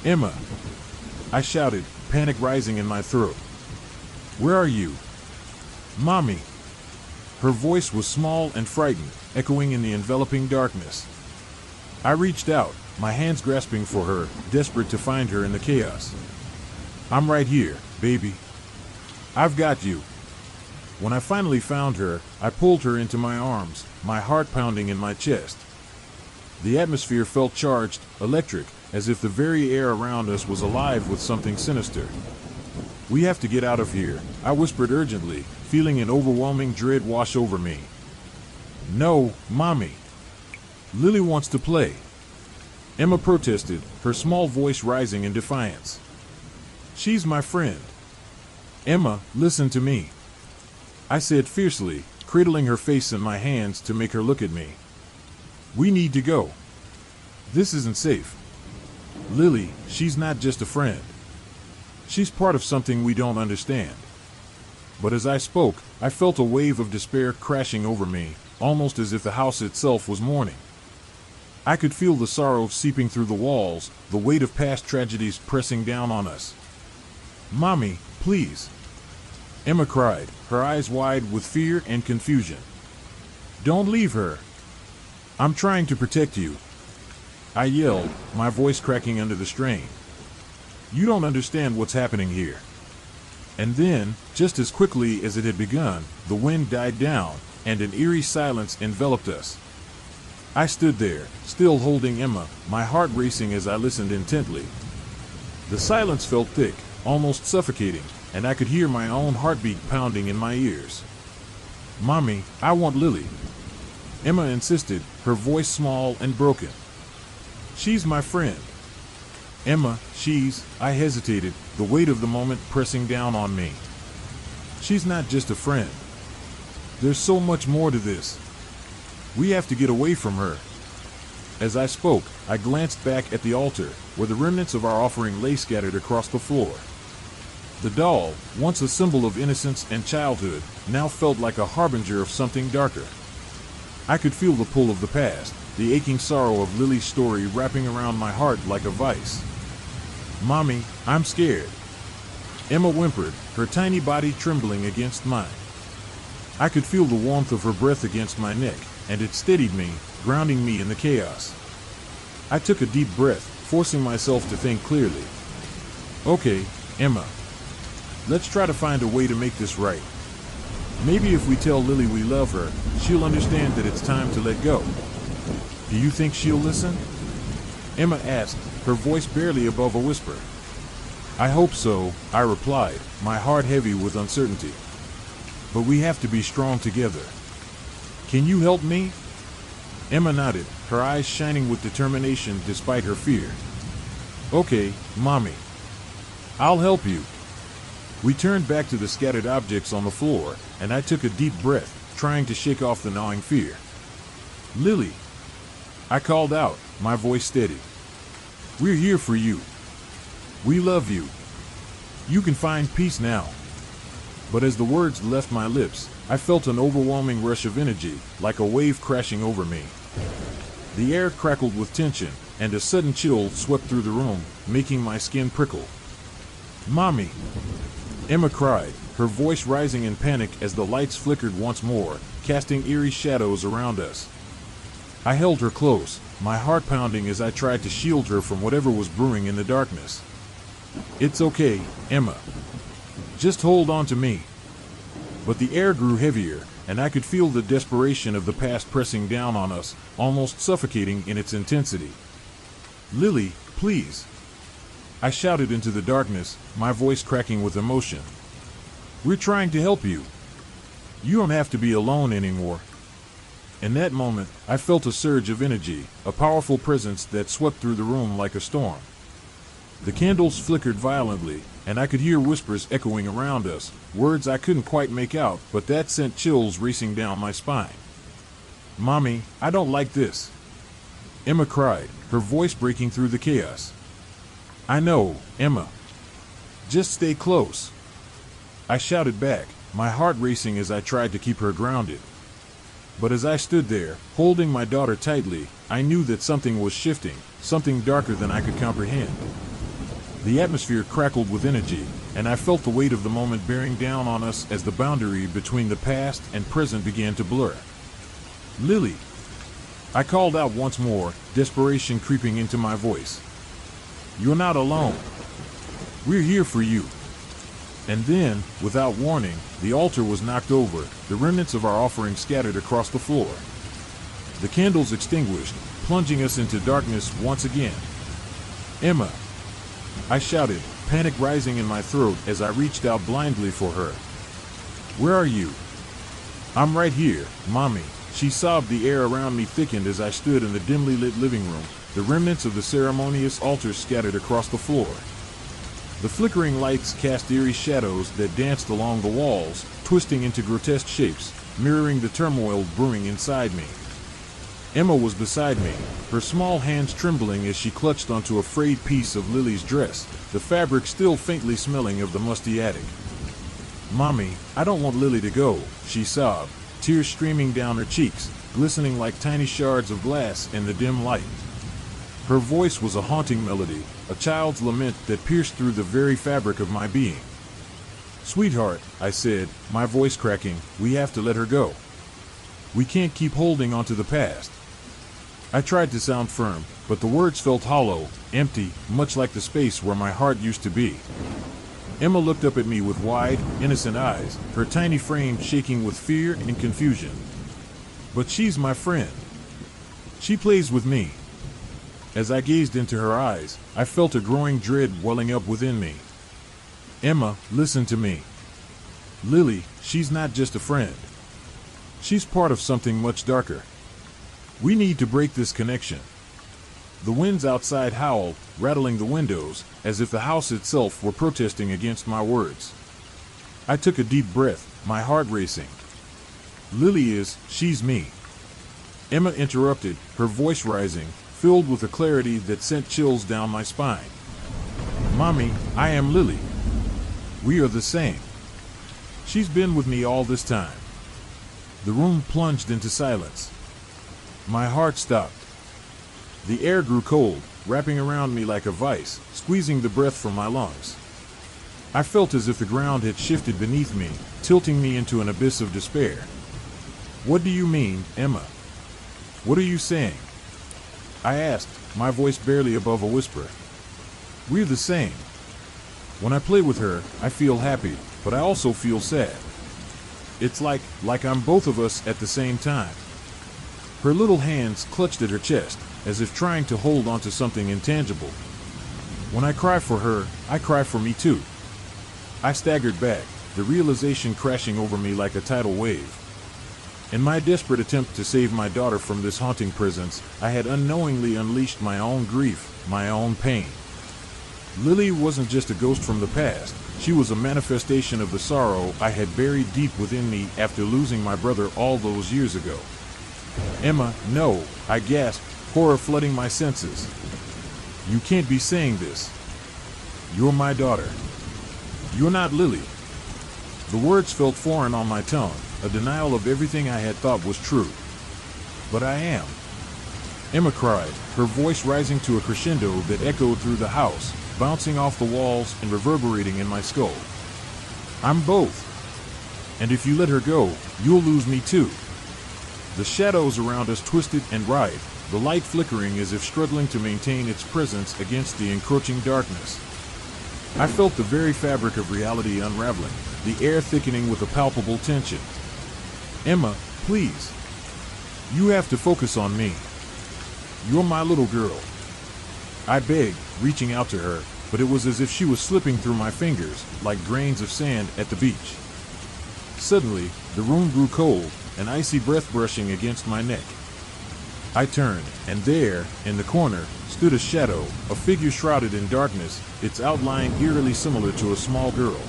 "Emma!" I shouted, panic rising in my throat. "Where are you?" "Mommy!" Her voice was small and frightened, echoing in the enveloping darkness. I reached out, my hands grasping for her, desperate to find her in the chaos. "I'm right here, baby. I've got you." When I finally found her, I pulled her into my arms, my heart pounding in my chest. The atmosphere felt charged, electric, as if the very air around us was alive with something sinister. "We have to get out of here," I whispered urgently, feeling an overwhelming dread wash over me. "No, Mommy. Lily wants to play," Emma protested, her small voice rising in defiance. "She's my friend." "Emma, listen to me," I said fiercely, cradling her face in my hands to make her look at me. "We need to go. This isn't safe. Lily, she's not just a friend. She's part of something we don't understand. But as I spoke, I felt a wave of despair crashing over me, almost as if the house itself was mourning. I could feel the sorrow seeping through the walls, the weight of past tragedies pressing down on us. "Mommy, please," Emma cried, her eyes wide with fear and confusion. "Don't leave her. I'm trying to protect you," I yelled, my voice cracking under the strain. "You don't understand what's happening here." And then, just as quickly as it had begun, the wind died down, and an eerie silence enveloped us. I stood there, still holding Emma, my heart racing as I listened intently. The silence felt thick, almost suffocating, and I could hear my own heartbeat pounding in my ears. "Mommy, I want Lily," Emma insisted, her voice small and broken. "She's my friend." "Emma, I hesitated, the weight of the moment pressing down on me. "She's not just a friend. There's so much more to this. We have to get away from her." As I spoke, I glanced back at the altar, where the remnants of our offering lay scattered across the floor. The doll, once a symbol of innocence and childhood, now felt like a harbinger of something darker. I could feel the pull of the past, the aching sorrow of Lily's story wrapping around my heart like a vice. "Mommy, I'm scared," Emma whimpered, her tiny body trembling against mine. I could feel the warmth of her breath against my neck, and it steadied me, grounding me in the chaos. I took a deep breath, forcing myself to think clearly. "Okay, Emma. Let's try to find a way to make this right. Maybe if we tell Lily we love her, she'll understand that it's time to let go." "Do you think she'll listen?" Emma asked, her voice barely above a whisper. "I hope so," I replied, my heart heavy with uncertainty. "But we have to be strong together. Can you help me?" Emma nodded, her eyes shining with determination despite her fear. "Okay, Mommy. I'll help you." We turned back to the scattered objects on the floor, and I took a deep breath, trying to shake off the gnawing fear. "Lily," I called out, my voice steady. "We're here for you. We love you. You can find peace now." But as the words left my lips, I felt an overwhelming rush of energy, like a wave crashing over me. The air crackled with tension, and a sudden chill swept through the room, making my skin prickle. "Mommy," Emma cried, her voice rising in panic as the lights flickered once more, casting eerie shadows around us. I held her close, my heart pounding as I tried to shield her from whatever was brewing in the darkness. "It's okay, Emma. Just hold on to me." But the air grew heavier, and I could feel the desperation of the past pressing down on us, almost suffocating in its intensity. "Lily, please," I shouted into the darkness, my voice cracking with emotion. "We're trying to help you. You don't have to be alone anymore." In that moment, I felt a surge of energy, a powerful presence that swept through the room like a storm. The candles flickered violently, and I could hear whispers echoing around us, words I couldn't quite make out, but that sent chills racing down my spine. "Mommy, I don't like this," Emma cried, her voice breaking through the chaos. "I know, Emma. Just stay close," I shouted back, my heart racing as I tried to keep her grounded. But as I stood there, holding my daughter tightly, I knew that something was shifting, something darker than I could comprehend. The atmosphere crackled with energy, and I felt the weight of the moment bearing down on us as the boundary between the past and present began to blur. "Lily," I called out once more, desperation creeping into my voice. "You're not alone. We're here for you." And then, without warning, the altar was knocked over, the remnants of our offering scattered across the floor. The candles extinguished, plunging us into darkness once again. "Emma," I shouted, panic rising in my throat as I reached out blindly for her. "Where are you?" "I'm right here, Mommy," she sobbed. The air around me thickened as I stood in the dimly lit living room, the remnants of the ceremonious altar scattered across the floor. The flickering lights cast eerie shadows that danced along the walls, twisting into grotesque shapes, mirroring the turmoil brewing inside me. Emma was beside me, her small hands trembling as she clutched onto a frayed piece of Lily's dress, the fabric still faintly smelling of the musty attic. "Mommy, I don't want Lily to go," she sobbed, tears streaming down her cheeks, glistening like tiny shards of glass in the dim light. Her voice was a haunting melody, a child's lament that pierced through the very fabric of my being. "Sweetheart," I said, my voice cracking, "we have to let her go. We can't keep holding on to the past." I tried to sound firm, but the words felt hollow, empty, much like the space where my heart used to be. Emma looked up at me with wide, innocent eyes, her tiny frame shaking with fear and confusion. "But she's my friend. She plays with me." As I gazed into her eyes, I felt a growing dread welling up within me. "Emma, listen to me. Lily, she's not just a friend. She's part of something much darker. We need to break this connection." The winds outside howled, rattling the windows, as if the house itself were protesting against my words. I took a deep breath, my heart racing. "She's me." Emma interrupted, her voice rising, filled with a clarity that sent chills down my spine. "Mommy, I am Lily. We are the same. She's been with me all this time." The room plunged into silence. My heart stopped. The air grew cold, wrapping around me like a vice, squeezing the breath from my lungs. I felt as if the ground had shifted beneath me, tilting me into an abyss of despair. "What do you mean, Emma? What are you saying?" I asked, my voice barely above a whisper. "We're the same. When I play with her, I feel happy, but I also feel sad. It's like I'm both of us at the same time." Her little hands clutched at her chest, as if trying to hold onto something intangible. "When I cry for her, I cry for me too." I staggered back, the realization crashing over me like a tidal wave. In my desperate attempt to save my daughter from this haunting presence, I had unknowingly unleashed my own grief, my own pain. Lily wasn't just a ghost from the past, she was a manifestation of the sorrow I had buried deep within me after losing my brother all those years ago. "Emma, no," I gasped, horror flooding my senses. "You can't be saying this. You're my daughter. You're not Lily." The words felt foreign on my tongue, a denial of everything I had thought was true. "But I am," Emma cried, her voice rising to a crescendo that echoed through the house, bouncing off the walls and reverberating in my skull. "I'm both. And if you let her go, you'll lose me too." The shadows around us twisted and writhed, the light flickering as if struggling to maintain its presence against the encroaching darkness. I felt the very fabric of reality unraveling, the air thickening with a palpable tension. "Emma, please. You have to focus on me. You're my little girl." I begged, reaching out to her, but it was as if she was slipping through my fingers, like grains of sand at the beach. Suddenly, the room grew cold, an icy breath brushing against my neck. I turned, and there, in the corner, stood a shadow, a figure shrouded in darkness, its outline eerily similar to a small girl.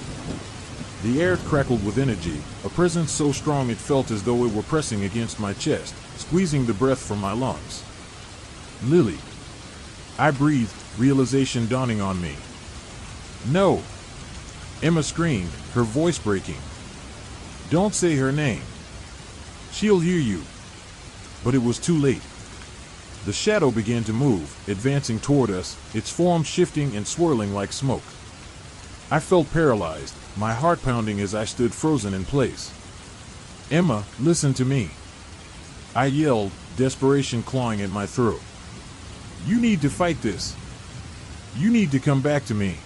The air crackled with energy, a presence so strong it felt as though it were pressing against my chest, squeezing the breath from my lungs. "Lily." I breathed, realization dawning on me. "No!" Emma screamed, her voice breaking. "Don't say her name. She'll hear you." But it was too late. The shadow began to move, advancing toward us, its form shifting and swirling like smoke. I felt paralyzed, my heart pounding as I stood frozen in place. "Emma, listen to me," I yelled, desperation clawing at my throat. "You need to fight this. You need to come back to me."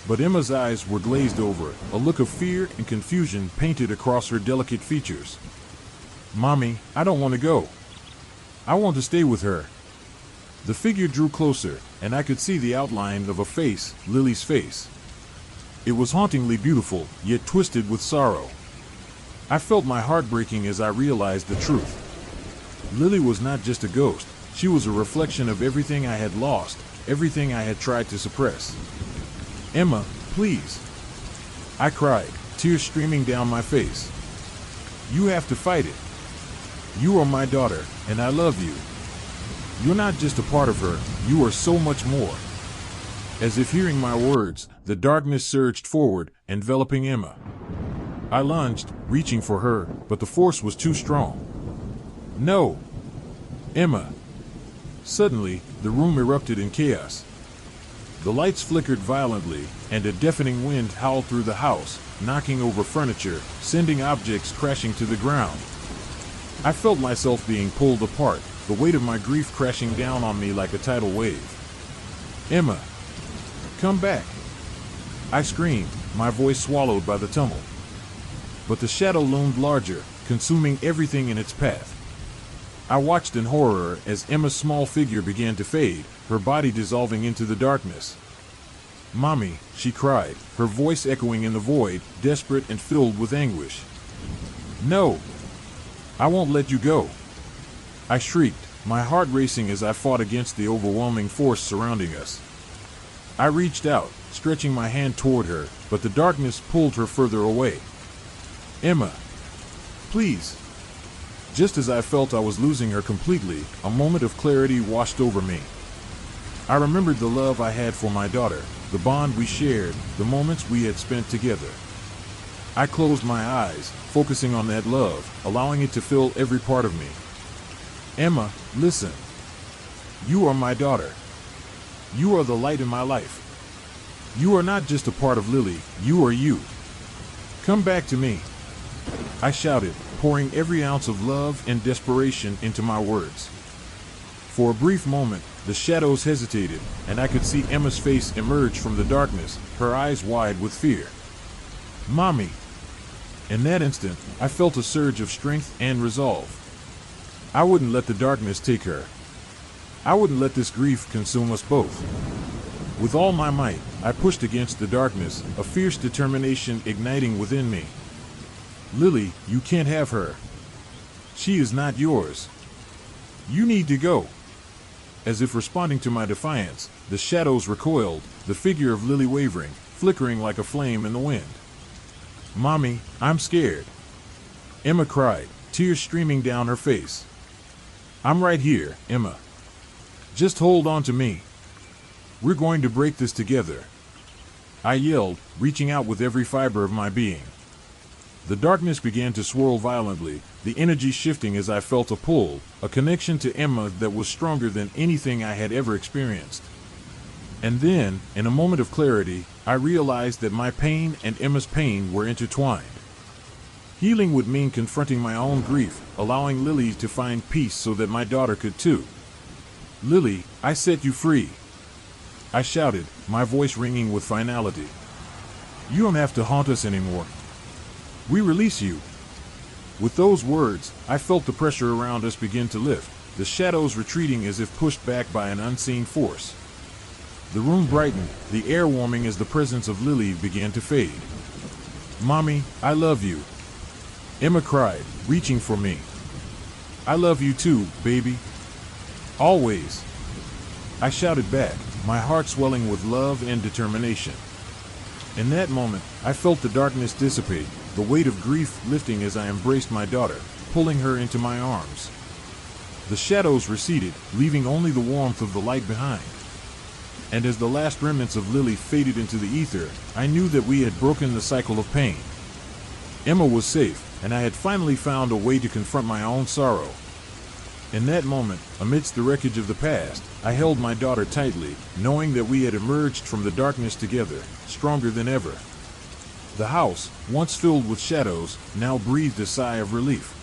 But Emma's eyes were glazed over, a look of fear and confusion painted across her delicate features. "Mommy, I don't want to go. I want to stay with her." The figure drew closer, and I could see the outline of a face, Lily's face. It was hauntingly beautiful, yet twisted with sorrow. I felt my heart breaking as I realized the truth. Lily was not just a ghost, she was a reflection of everything I had lost, everything I had tried to suppress. "Emma, please," I cried, tears streaming down my face. "You have to fight it. You are my daughter, and I love you. You're not just a part of her, you are so much more." As if hearing my words, the darkness surged forward, enveloping Emma. I lunged, reaching for her, but the force was too strong. No! Emma! Suddenly, the room erupted in chaos. The lights flickered violently, and a deafening wind howled through the house, knocking over furniture, sending objects crashing to the ground. I felt myself being pulled apart, the weight of my grief crashing down on me like a tidal wave. Emma! Come back! I screamed, my voice swallowed by the tumult. But the shadow loomed larger, consuming everything in its path. I watched in horror as Emma's small figure began to fade, her body dissolving into the darkness. "Mommy," she cried, her voice echoing in the void, desperate and filled with anguish. "No! I won't let you go!" I shrieked, my heart racing as I fought against the overwhelming force surrounding us. I reached out, stretching my hand toward her, but the darkness pulled her further away. "Emma! Please!" Just as I felt I was losing her completely, a moment of clarity washed over me. I remembered the love I had for my daughter, the bond we shared, the moments we had spent together. I closed my eyes, focusing on that love, allowing it to fill every part of me. "Emma, listen. You are my daughter. You are the light in my life. You are not just a part of Lily, you are you. Come back to me," I shouted, pouring every ounce of love and desperation into my words. For a brief moment, the shadows hesitated, and I could see Emma's face emerge from the darkness, her eyes wide with fear. "Mommy!" In that instant, I felt a surge of strength and resolve. I wouldn't let the darkness take her. I wouldn't let this grief consume us both. With all my might, I pushed against the darkness, a fierce determination igniting within me. "Lily, you can't have her. She is not yours. You need to go." As if responding to my defiance, the shadows recoiled, the figure of Lily wavering, flickering like a flame in the wind. "Mommy, I'm scared," Emma cried, tears streaming down her face. "I'm right here, Emma. Just hold on to me. We're going to break this together," I yelled, reaching out with every fiber of my being. The darkness began to swirl violently, the energy shifting as I felt a pull, a connection to Emma that was stronger than anything I had ever experienced. And then, in a moment of clarity, I realized that my pain and Emma's pain were intertwined. Healing would mean confronting my own grief, allowing Lily to find peace so that my daughter could too. "Lily, I set you free," I shouted, my voice ringing with finality. "You don't have to haunt us anymore. We release you." With those words, I felt the pressure around us begin to lift, the shadows retreating as if pushed back by an unseen force. The room brightened, the air warming as the presence of Lily began to fade. "Mommy, I love you," Emma cried, reaching for me. "I love you too, baby. Always," I shouted back, my heart swelling with love and determination. In that moment, I felt the darkness dissipate, the weight of grief lifting as I embraced my daughter, pulling her into my arms. The shadows receded, leaving only the warmth of the light behind. And as the last remnants of Lily faded into the ether, I knew that we had broken the cycle of pain. Emma was safe, and I had finally found a way to confront my own sorrow. In that moment, amidst the wreckage of the past, I held my daughter tightly, knowing that we had emerged from the darkness together, stronger than ever. The house, once filled with shadows, now breathed a sigh of relief.